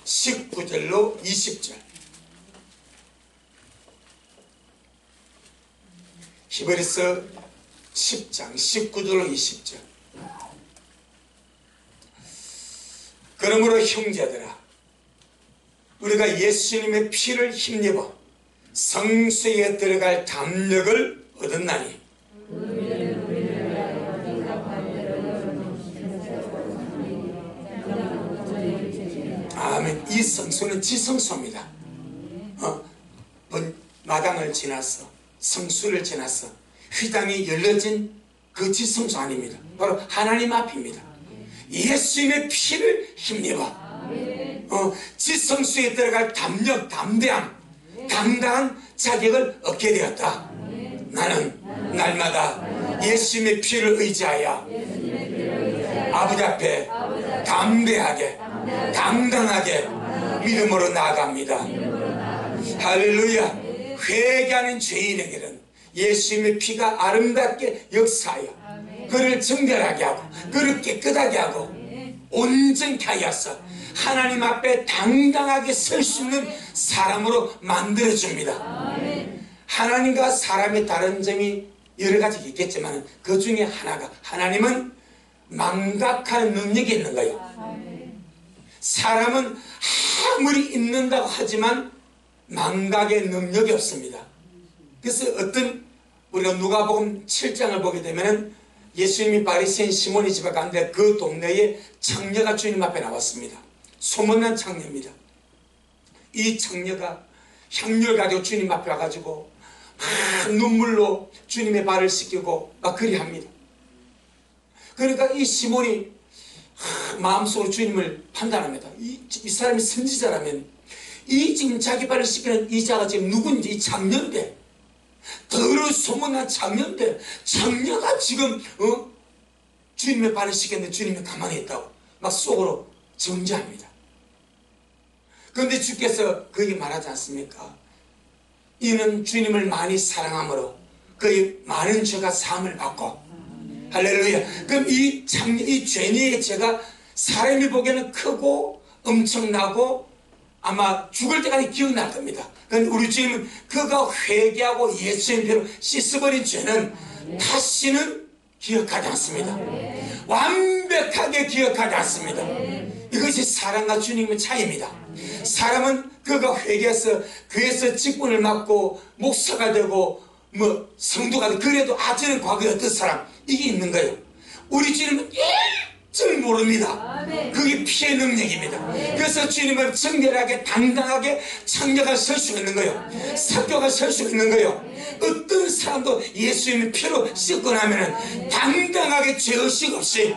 S1: 19절로 20절. 히브리서 10장 19절로 20절. 그러므로 형제들아, 우리가 예수님의 피를 힘입어 성수에 들어갈 담력을 얻었나니 아멘. 이 성수는 지성소입니다. 마당을 지나서 성수를 지나서 휘장이 열려진 그 지성소 아닙니다. 바로 하나님 앞입니다. 예수님의 피를 힘입어 지성소에 들어갈 담력, 담대함, 당당한 자격을 얻게 되었다. 나는 날마다 예수님의 피를 의지하여 아버지 앞에 담대하게 당당하게 믿음으로 나아갑니다. 할렐루야. 회개하는 죄인에게는 예수님의 피가 아름답게 역사하여 그를 정결하게 하고 그를 깨끗하게 하고 온전케 하여서 하나님 앞에 당당하게 설 수 있는 사람으로 만들어줍니다. 하나님과 사람의 다른 점이 여러 가지 있겠지만 그 중에 하나가 하나님은 망각하는 능력이 있는 거예요. 사람은 아무리 있는다고 하지만 망각의 능력이 없습니다. 그래서 우리가 누가복음 7장을 보게 되면 예수님이 바리새인 시몬의 집에 갔는데 그 동네에 청녀가 주님 앞에 나왔습니다. 소문난 창녀입니다. 이 창녀가 향료를 가지고 주님 앞에 와가지고 막 눈물로 주님의 발을 씻기고 막 그리합니다. 그러니까 이 시몬이 마음속으로 주님을 판단합니다. 이 사람이 선지자라면 이 지금 자기 발을 씻기는 이 자가 지금 누군지, 이 창녀인데, 더러운 소문난 창녀인데, 창녀가 지금 주님의 발을 씻겼는데 주님이 가만히 있다고 막 속으로 정죄합니다. 그런데 주께서 그에게 말하지 않습니까? 이는 주님을 많이 사랑함으로 그의 많은 죄가 사함을 받고, 할렐루야. 그럼 이 죄니의 죄가 사람이 보기에는 크고 엄청나고 아마 죽을 때까지 기억날 겁니다. 그런데 우리 주님은 그가 회개하고 예수의 피로 씻어버린 죄는 다시는 기억하지 않습니다. 완벽하게 기억하지 않습니다. 이것이 사람과 주님의 차이입니다. 사람은 그가 회개해서 교회에서 직분을 맡고 목사가 되고 뭐 성도가 되고 그래도 저는 과거에 어떤 사람 이게 있는 거예요. 우리 주님은 일절 모릅니다. 그게 피의 능력입니다. 그래서 주님은 정결하게 당당하게 창녀가 설 수 있는 거예요. 사교가 설 수 있는 거예요. 어떤 사람도 예수님의 피로 씻고 나면 당당하게 죄의식 없이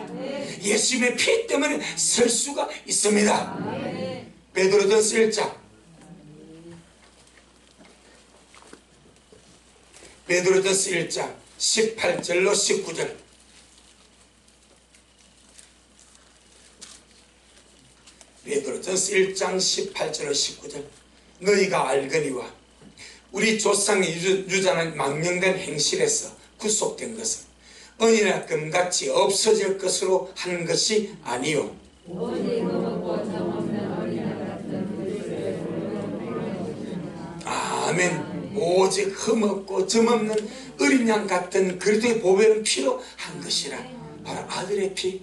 S1: 예수님의 피 때문에 설 수가 있습니다. 베드로전서 1장, 베드로전서 1장 18절로 19절. 베드로전서 1장 18절로 19절. 너희가 알거니와 우리 조상의 유전한 망령된 행실에서 구속된 것은 은이나 금같이 없어질 것으로 하는 것이 아니요 아멘. 오직 흠없고 점없는 어린 양 같은 그리스도의 보배는 피로 한 것이라. 바로 아들의 피,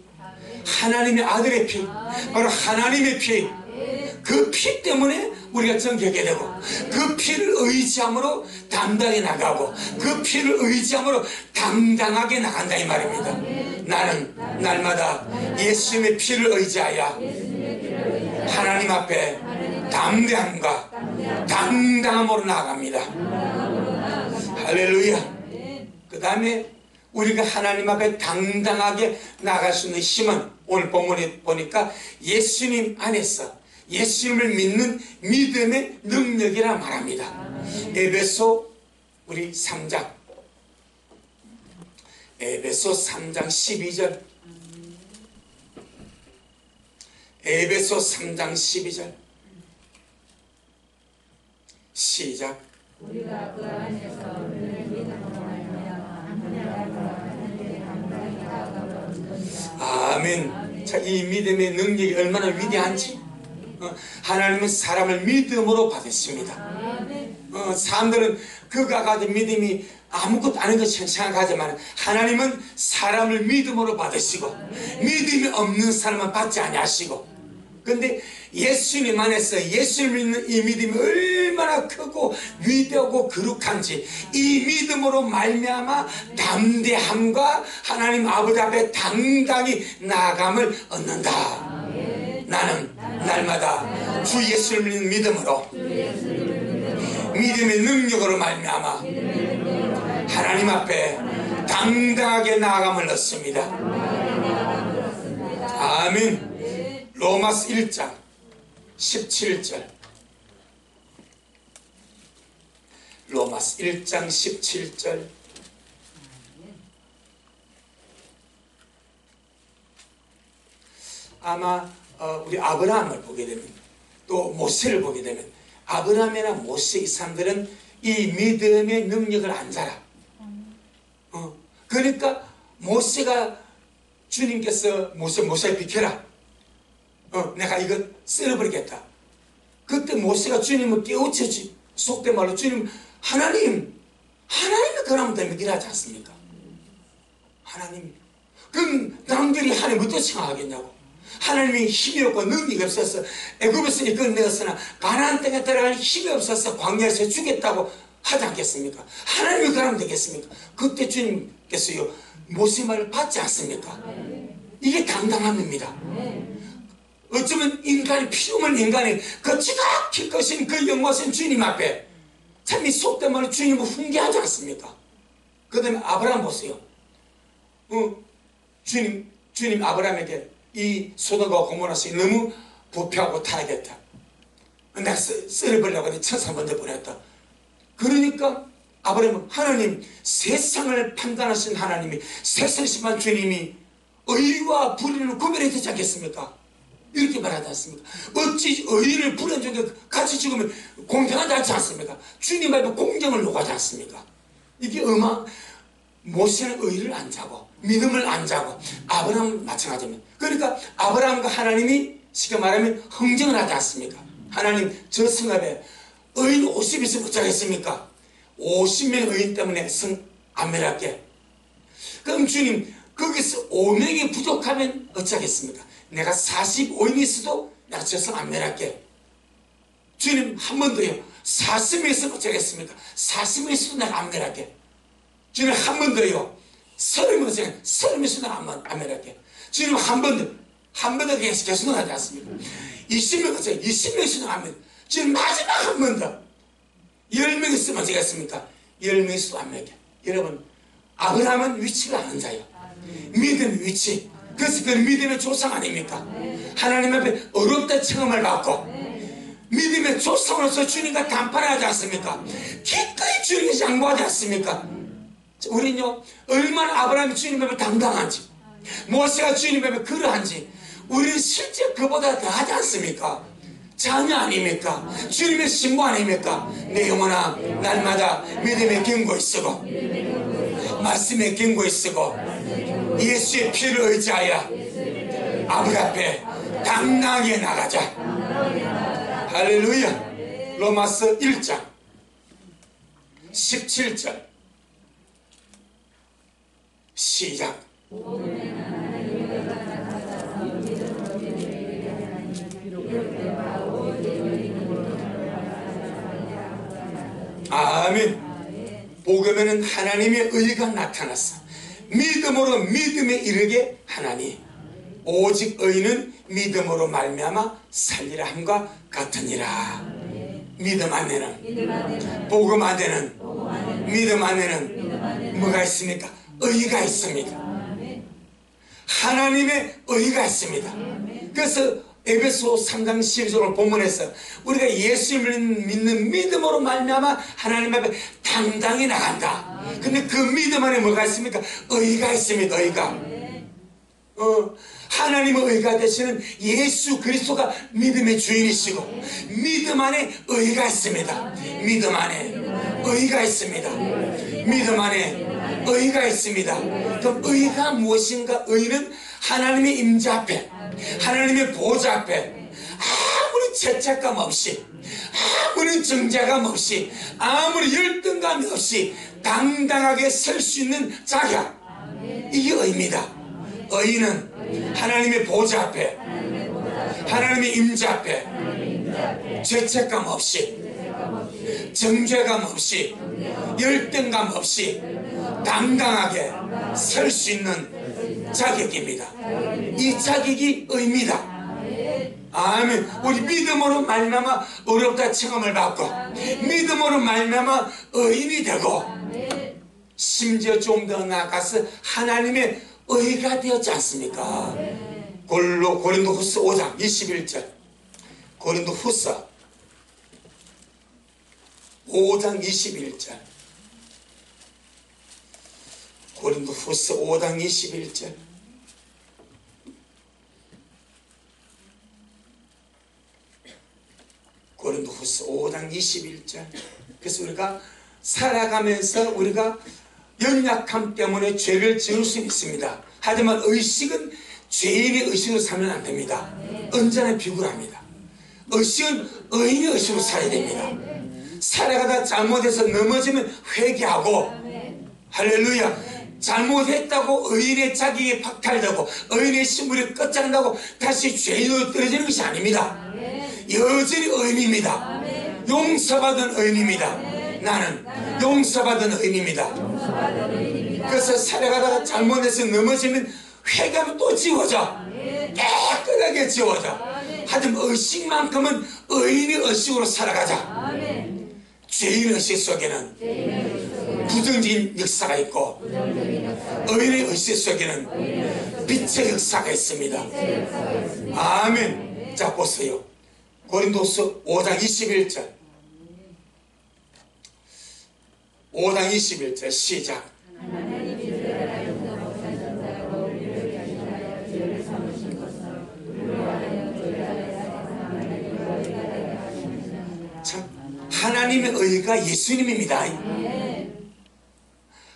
S1: 하나님의 아들의 피, 바로 하나님의 피. 그 피 때문에 우리가 정결하게 되고 그 피를 의지함으로 담당해 나가고 그 피를 의지함으로 당당하게 나간다 이 말입니다. 나는 날마다 예수님의 피를 의지하여 하나님 앞에 담대함과 당당함으로 나아갑니다. 할렐루야. 그 다음에 우리가 하나님 앞에 당당하게 나갈 수 있는 힘은 오늘 본문에 보니까 예수님 안에서 예수님을 믿는 믿음의 능력이라 말합니다. 에베소 우리 3장, 에베소 3장 12절, 에베소 3장 12절 시작.
S2: 우리가 그 안에서 우리의 믿음으로 말미암아 하나님의 감당이 다가오려 믿으리라.
S1: 아멘. 자, 이 믿음의 능력이 얼마나 위대한지. 하나님은 사람을 믿음으로 받으십니다. 사람들은 그가 가진 믿음이 아무것도 아닌 것처럼 생각하지만 하나님은 사람을 믿음으로 받으시고 믿음이 없는 사람은 받지 아니하시고, 그런데 예수님 안에서 예수를 믿는 이 믿음이 얼마나 크고 위대하고 거룩한지 이 믿음으로 말미암아 담대함과 하나님 아버지 앞에 당당히 나아감을 얻는다. 나는 날마다 주 예수를 믿는 믿음으로 믿음의 능력으로 말미암아 하나님 앞에 당당하게 나아감을 얻습니다. 아멘. 로마서 1장 17절, 로마서 1장 17절. 아마 우리 아브라함을 보게 되면 또 모세를 보게 되면 아브라함이나 모세 이 사람들은 이 믿음의 능력을 안 자라. 그러니까 모세가 주님께서 모세 비켜라. 내가 이거 쓸어버리겠다. 그때 모세가 주님을 깨우쳐지 속된 말로 주님 하나님이 그러면 되면 일하지 않습니까? 하나님. 그럼 남들이 하나님 어떻게 생각하겠냐고. 하나님이 힘이 없고 능력이 없어서 애굽에서 이끌어내었으나 가나안 땅에 들어갈 힘이 없어서 광야에서 죽겠다고 하지 않겠습니까? 하나님이 그러면 되겠습니까? 그때 주님께서요 모세 말을 받지 않습니까? 이게 당당함입니다. 어쩌면 인간이 필요 없는 인간이 그 지각히 크신 그 영화신 주님 앞에 참 이 속된 말로 주님을 훈계하지 않습니까? 그 다음에 아브라함 보세요. 주님 아브라함에게 이 소돔과 고모라시 너무 부패하고 타락했다. 내가 썰어버리려고 천사 먼저 보냈다. 그러니까 아브라함은 하나님, 세상을 판단하신 하나님이, 세상을 심판 주님이 의와 불의를 구별해야 되지 않겠습니까? 이렇게 말하지 않습니까? 어찌 의인을 불의한 중에 같이 죽으면 공평하지 않지 않습니까? 주님 앞에 공정을 요구하지 않습니까? 이게 모세는 의를 안 자고 믿음을 안 자고 아브라함은 마찬가지입니다. 그러니까 아브라함과 하나님이 쉽게 말하면 흥정을 하지 않습니까? 하나님, 저 성읍에 의인 50 있으면 어쩌겠습니까? 50명 의인 때문에 성 안 멸할게. 그럼 주님, 거기서 5명이 부족하면 어쩌겠습니까? 내가 45인이 있어도 내가 저 성 안 멸할게. 주님, 한 번 더요. 40명 있으면 어쩌겠습니까? 40명 있어도 내가 안 멸할게. 주님, 한 번 더요. 30명 있으면 30명 있어도 내가 안 멸할게. 주님, 한 번 더 계속 하지 않습니까? 20명 있으면 20명 있으면 안 멸. 주님, 마지막 한 번 더. 10명 있으면 어쩌겠습니까? 10명 있어도 안 멸게. 여러분, 아브라함은 위치가 아는 자예요. 믿음의 위치. 그래서 그 믿음의 조상 아닙니까? 하나님 앞에 어렵다 체험을 받고 믿음의 조상으로서 주님과 담판하지 않습니까? 기꺼이 주님께 양보하지 않습니까? 우리는요, 얼마나 아브라함이 주님 앞에 당당한지, 모세가 주님 앞에 그러한지 우리는 실제 그보다 더하지 않습니까? 자녀 아닙니까? 주님의 신부 아닙니까? 내 영혼아, 날마다 믿음의 견고히 쓰고 말씀의 견고히 쓰고 예수의 피를 의지하여 아버지 앞에 당당하게 나가자. 할렐루야. 로마서 1장 17절 시작. 아멘. 복음에는 하나님의 의가 나타났어. 믿음으로 믿음에 이르게 하나니 오직 의는 믿음으로 말미암아 살리라 함과 같으니라. 믿음 안에는, 복음 안에는, 믿음 안에는 뭐가 있습니까? 의가 있습니다. 하나님의 의가 있습니다. 그래서 에베소 3장 12절을 본문에서 우리가 예수님을 믿는 믿음으로 말미암아 하나님 앞에 당당히 나간다. 근데 그 믿음 안에 뭐가 있습니까? 의가 있습니다. 의가. 하나님의 의가 되시는 예수 그리스도가 믿음의 주인이시고 믿음 안에 의가 있습니다. 믿음 안에 의가 있습니다. 믿음 안에 의가 있습니다. 그럼 의가 무엇인가? 의는 하나님의 임재 앞에, 하나님의 보좌 앞에 아무리 죄책감 없이, 아무리 정죄감 없이, 아무리 열등감이 없이 당당하게 설 수 있는 자격, 이게 의입니다. 의는 하나님의 보좌 앞에, 하나님의 임재 앞에 죄책감 없이, 정죄감 없이, 열등감 없이 당당하게 설 수 있는 자격입니다. 이 자격이 의입니다. 아멘. 우리 믿음으로 말미암아 어렵다 체험을 받고 믿음으로 말미암아 의인이 되고 심지어 좀 더 나아가서 하나님의 의가 되었지 않습니까? 고린도후서 5장 21절, 고린도후서 5장 21절, 고린도후서 5장 21절. 고린도후서 5장 21절. 그래서 우리가 살아가면서 우리가 연약함 때문에 죄를 지을 수 있습니다. 하지만 의식은 죄인의 의식으로 살면 안 됩니다. 언제나 비굴합니다. 의식은 의인의 의식으로 살아야 됩니다. 살아가다 잘못해서 넘어지면 회개하고, 할렐루야, 잘못했다고 의인의 자격이 박탈되고 의인의 신분이 끝장나고 다시 죄인으로 떨어지는 것이 아닙니다. 여전히 의인입니다. 용서받은 의인입니다. 나는 용서받은 의인입니다. 그래서 살아가다가 잘못해서 넘어지면 회개하면 또 지워져. 깨끗하게 지워져. 하지만 의식만큼은 의인의 의식으로 살아가자.
S2: 아멘.
S1: 죄인 의식 속에는
S2: 죄인의 의식 속에는
S1: 부정적인 역사가 있고
S2: 부정적인 역사가
S1: 의인의 의식 속에는
S2: 의인의 의식 속에
S1: 빛의 역사가 있습니다.
S2: 빛의 역사가 있습니다.
S1: 아멘. 자 보세요. 고린도서 5장 21절 5장 21절 시작.
S2: 하나님이 죄를 알면서 못하신 자로 우리를 대신하여 죄를 삼으신 것은 우리로 하여금 죄를 안에서 하나님의 의가 되게 하시느니라.
S1: 참 하나님의 의가 예수님입니다.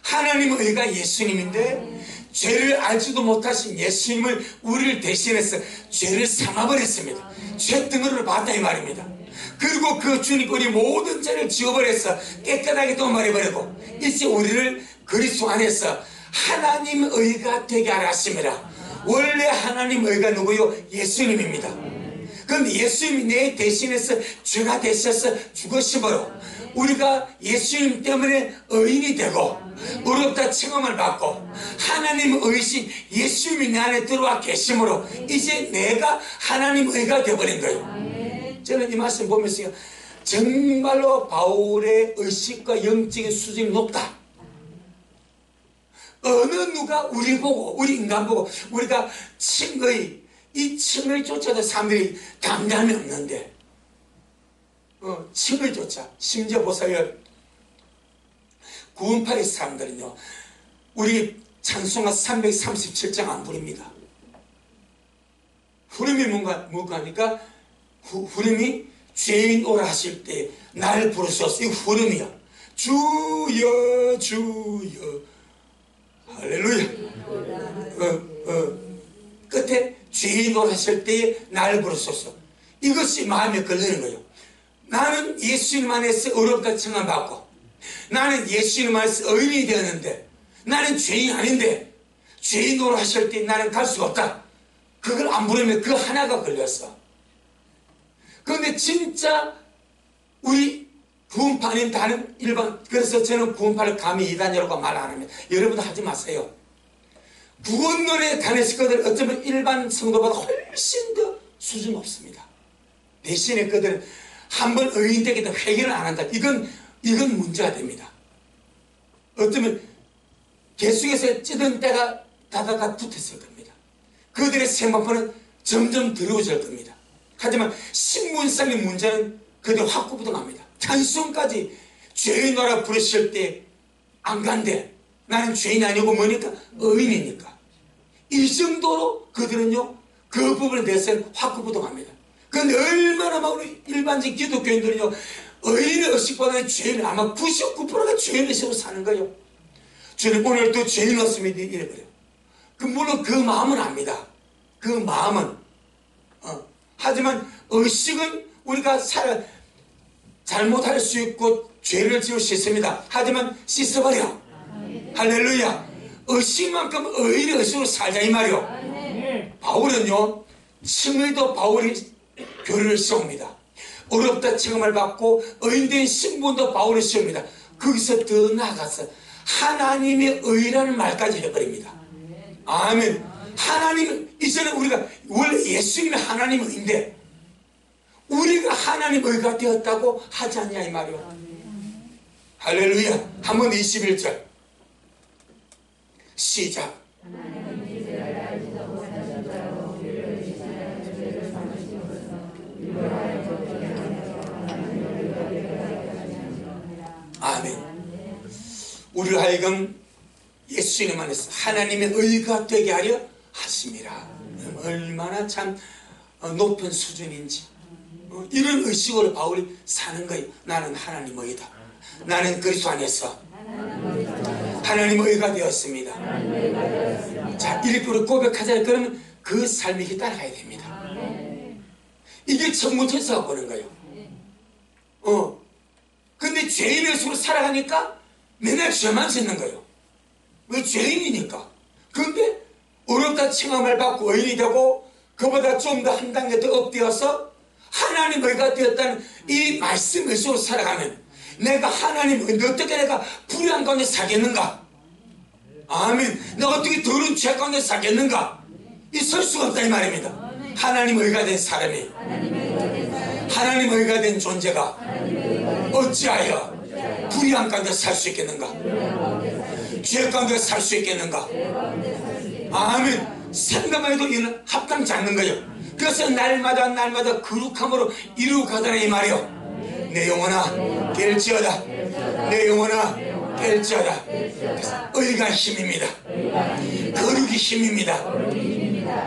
S1: 하나님의 의가 예수님인데 죄를 알지도 못하신 예수님을 우리를 대신해서 죄를 삼아버렸습니다. 죄 덩어리를 받다 이 말입니다. 그리고 그 주님 우리 모든 죄를 지워버려서 깨끗하게 도말해버리고 이제 우리를 그리스도 안에서 하나님의 의가 되게 하려 하십니다. 원래 하나님의 의가 누구요? 예수님입니다. 그런데 예수님이 내 대신해서 죄가 되셔서 죽으심으로 우리가 예수님 때문에 의인이 되고 의롭다 칭함을 받고 하나님의 의신 예수님이 내 안에 들어와 계심으로 이제 내가 하나님의 의가 되어버린 거예요. 저는 이 말씀 보면서 정말로 바울의 의식과 영적인 수준이 높다. 어느 누가 우리 보고 우리 인간 보고 우리가 칭의 이 칭의조차도 사람들이 감당이 없는데 칭의조차 심지어 보세요. 구원파의 사람들은요 우리 찬송가 337장 안 부릅니다. 후렴이 뭔가 하니까 후렴이 죄인 오라 하실 때 나를 부르소서. 이 후렴이야. 주여 주여 할렐루야. 끝에 죄인 오라 하실 때에 나를 부르소서. 이것이 마음에 걸리는 거예요. 나는 예수님 안에서 의롭다 칭함받고 나는 예수님 안에서 의인이 되었는데 나는 죄인 아닌데 죄인 오라 하실 때 나는 갈 수가 없다. 그걸 안 부르면 그 하나가 걸렸어. 그런데 진짜 우리 구원파는 다른 일반, 그래서 저는 구원파를 감히 이단이라고 말 안 합니다. 여러분도 하지 마세요. 구원론에 다녔을 것들 어쩌면 일반 성도보다 훨씬 더 수준 높습니다. 대신에 그들은 한번 의인되게 되면 회개를 안 한다. 이건 문제가 됩니다. 어쩌면 계속해서 찌든 때가 다다다 붙었을 겁니다. 그들의 생방법은 점점 더러워질 겁니다. 하지만 신분상의 문제는 그들 확고부동합니다. 찬송까지 죄인으로 부르실 때 안 간대. 나는 죄인 아니고 뭐니까? 의인이니까. 이 정도로 그들은요 그 부분에 대해서는 확고부동합니다. 그런데 얼마나 막 우리 일반적인 기독교인들은요 의인의 의식보다는 죄인, 아마 99%가 죄인 의식으로 사는 거예요. 주님 오늘도 죄인 없으면 이래버려요. 물론 그 마음은 압니다. 그 마음은 하지만 의식은 우리가 잘못할 수 있고 죄를 지을 수 있습니다. 하지만 씻어버려. 할렐루야. 의식만큼 의인의 의식으로 살자 이 말이요. 바울은요 칭의도 바울이 교리를 세웁니다. 어렵다 칭함을 받고 의인된 신분도 바울이 세웁니다. 거기서 더 나아가서 하나님의 의라는 말까지 해버립니다. 아멘. 하나님은 이전에 우리가 원래 예수님이 하나님의 의인데 우리가 하나님의 의가 되었다고 하지 않냐 이 말이요. 할렐루야. 한번 21절 시작. 아멘. 우리를 하여금 예수님 안에서 하나님의 의가 되게 하려 하심이라. 얼마나 참 높은 수준인지 이런 의식으로 바울이 사는 거예요. 나는 하나님의 의다. 나는 그리스도 안에서 하나님의 의가 되었습니다. 자, 이렇게 고백하자. 그러면 그 삶이 따라가야 됩니다. 이게 천문천사가 보는 거예요. 근데 죄인의 식으로 살아가니까 맨날 죄만 짓는 거예요. 왜? 죄인이니까. 그런데 어렵다 칭함을 받고 의인이 되고 그보다 좀 더 한 단계 더 업되어서 하나님의 의가 되었다는 이 말씀의 속으로 살아가면 내가 하나님의 의, 어떻게 내가 불의한 가운데 살겠는가? 아멘. 내가 어떻게 더러운 죄 가운데 살겠는가? 이 설 수가 없다 이 말입니다. 하나님 의가 된 사람이 하나님 의가 된 존재가 어찌하여 불의한 가운데 살 수 있겠는가? 죄 가운데 살 수 있겠는가? 아멘. 생각만 해도 이는 합당치 않는 거예요. 그래서 날마다 거룩함으로 이루어가더라 이 말이요. 내 영혼아 깰지어다. 내 영혼아 깰지어다. 그래서 의가 힘입니다. 거룩이 힘입니다.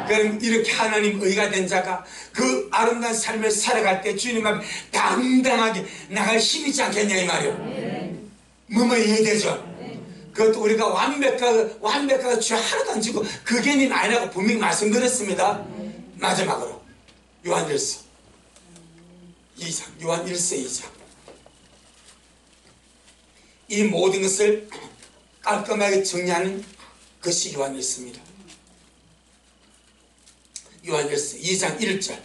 S1: 그럼 이렇게 하나님 의가 된 자가 그 아름다운 삶을 살아갈 때 주님 앞에 당당하게 나갈 힘이 있지 않겠냐 이 말이요. 뭐뭐 이해되죠? 그것도 우리가 완벽하게 죄 하나도 안 지고 그 개념이 아니라고 분명히 말씀드렸습니다. 마지막으로 요한 1서 2장, 요한 1서 2장. 이 모든 것을 깔끔하게 정리하는 것이 요한 1서입니다. 요한 1서 2장 1절.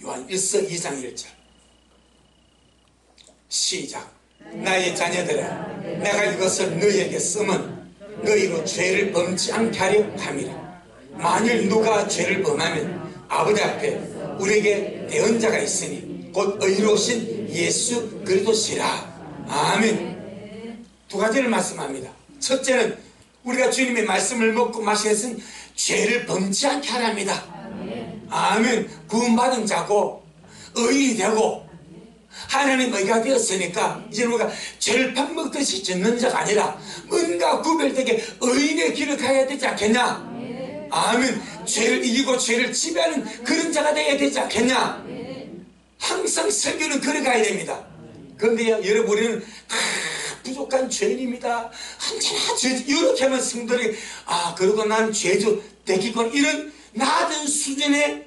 S1: 요한 1서 2장 1절. 시작. 나의 자녀들아, 내가 이것을 너희에게 쓰면 너희로 죄를 범치 않게 하려 함이라. 만일 누가 죄를 범하면 아버지 앞에 우리에게 대언자가 있으니 곧 의로우신 예수 그리스도시라. 아멘. 두 가지를 말씀합니다. 첫째는 우리가 주님의 말씀을 먹고 마시는 죄를 범치 않게 하랍니다. 아멘. 구원받은 자고 의인이 되고 하나님 의가 되었으니까 이제 우리가 죄를 밥 먹듯이 짓는 자가 아니라 뭔가 구별되게 의인의 길을 가야 되지 않겠냐. 아멘. 죄를 이기고 죄를 지배하는 그런 자가 되어야 되지 않겠냐. 항상 설교는 그래 가야 됩니다. 그런데 여러분 우리는 부족한 죄인입니다. 언제나 죄 이렇게 하면 성도들에게 그리고 난 죄주 되기권 이런 낮은 수준의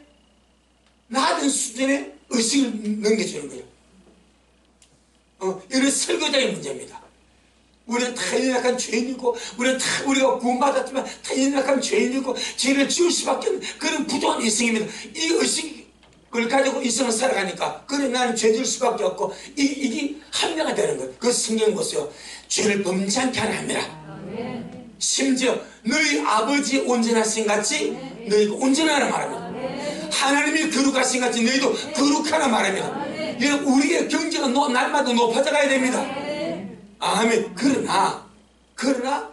S1: 의식을 넘겨주는 거예요. 이런 설교자의 문제입니다. 우리는 다 연약한 죄인이고 우리가 구원받았지만 다 연약한 죄인이고 죄를 지을 수밖에 없는 그런 부족한 인생입니다. 이 의식을 가지고 인생을 살아가니까 그래 나는 죄 지을 수밖에 없고 이게 합리화가 되는 거예요. 그 성경 보세요. 죄를 범치 않게 하라 함이라. 심지어 너희 아버지 온전하신 같이 너희가 온전하라 말합니다. 하나님이 거룩하신 같이 너희도 거룩하라 말합니다. 우리의 경제가 날마다 높아져 가야 됩니다. 아멘. 그러나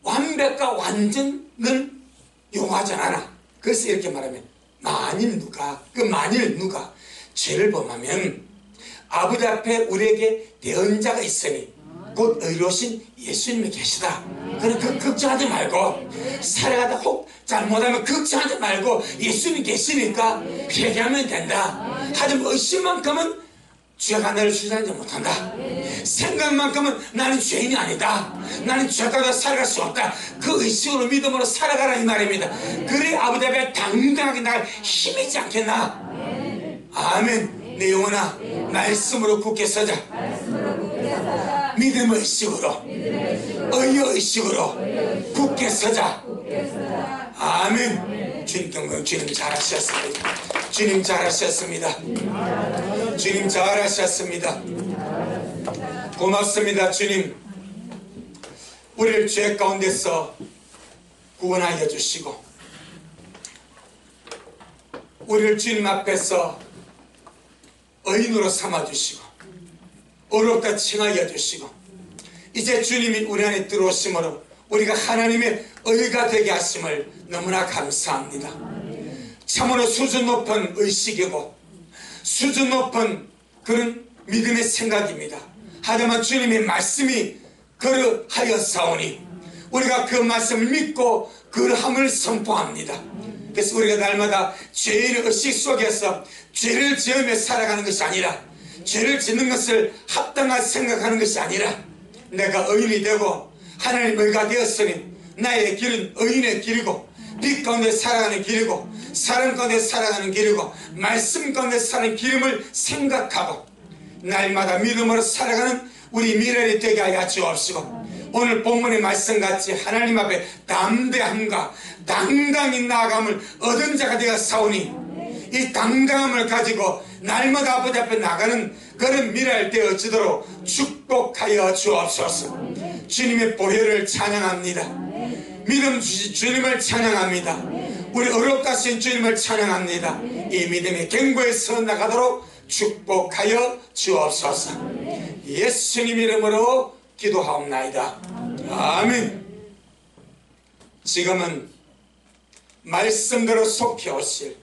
S1: 완벽과 완전을 요구하지 않아. 그래서 이렇게 말하면 만일 누가 죄를 범하면 아버지 앞에 우리에게 대언자가 있으니 곧 의로우신 예수님이 계시다. 그럼 걱정하지 말고 살아가다 혹 잘못하면 걱정하지 말고 예수님이 계시니까 회개하면 된다. 하지만 의심만큼은 죄가 나를 주저하지 못한다. 생각만큼은 나는 죄인이 아니다. 나는 죄가도 살아갈 수 없다. 그 의식으로 믿음으로 살아가라 이 말입니다. 그래 아버지 앞에 당당하게 나갈 힘이지 않겠나. 아멘. 내 영혼아 말씀으로 굳게 서자. 믿음의 의식으로 의의 의식으로 굳게 서자. 아멘. 주님 경건 주님 잘하셨습니다. 주님 잘하셨습니다. 주님 잘하셨습니다. 고맙습니다. 주님 우리를 죄 가운데서 구원하여 주시고 우리를 주님 앞에서 의인으로 삼아주시고 어렵다 칭하여 주시고 이제 주님이 우리 안에 들어오심으로 우리가 하나님의 의가 되게 하심을 너무나 감사합니다. 참으로 수준 높은 의식이고 수준 높은 그런 믿음의 생각입니다. 하지만 주님의 말씀이 그러하였사오니 우리가 그 말씀을 믿고 그러함을 선포합니다. 그래서 우리가 날마다 죄의 의식 속에서 죄를 지으며 살아가는 것이 아니라 죄를 짓는 것을 합당하게 생각하는 것이 아니라 내가 의인이 되고 하나님 의가 되었으니 나의 길은 의인의 길이고 빛 가운데 살아가는 길이고 사랑 가운데 살아가는 길이고 말씀 가운데 사는 길임을 생각하고 날마다 믿음으로 살아가는 우리 미래를 되게 하여 주옵시고 오늘 본문의 말씀같이 하나님 앞에 담대함과 당당히 나아감을 얻은 자가 되어 사오니 이 당당함을 가지고 날마다 아버지 앞에 나가는 그런 미래를 되어지도록 축복하여 주옵소서. 주님의 보혈을 찬양합니다. 믿음 주신 주님을 찬양합니다. 우리 어렵다신 주님을 찬양합니다. 이 믿음의 경고에 서 나가도록 축복하여 주옵소서. 예수님 이름으로 기도하옵나이다. 아멘. 지금은 말씀대로 속해 오실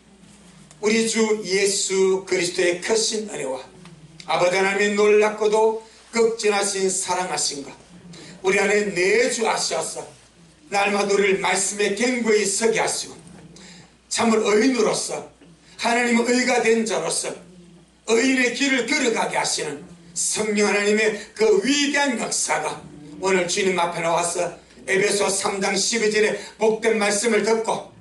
S1: 우리 주 예수 그리스도의 크신 은혜와 아버지 하나님의 놀랍고도 극진하신 사랑하신가 우리 안에 내주하셔서 날마다 우리를 말씀의 경고에 서게 하시고 참으로 의인으로서 하나님의 의가 된 자로서 의인의 길을 걸어가게 하시는 성령 하나님의 그 위대한 역사가 오늘 주님 앞에 나와서 에베소 3장 12절의 복된 말씀을 듣고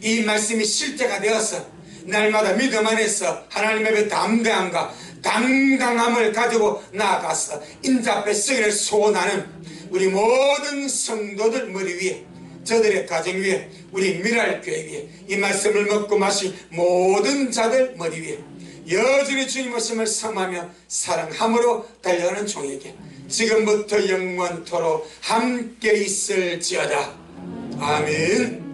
S1: 이 말씀이 실제가 되어서 날마다 믿음 안에서 하나님 앞에 담대함과 당당함을 가지고 나아가서 인자 앞에 서기를 소원하는 우리 모든 성도들 머리 위에 저들의 가정 위에 우리 미랄교회 위에 이 말씀을 먹고 마실 모든 자들 머리 위에 여전히 주님 오심을 삼하며 사랑함으로 달려가는 종에게 지금부터 영원토록 함께 있을지어다. 아멘.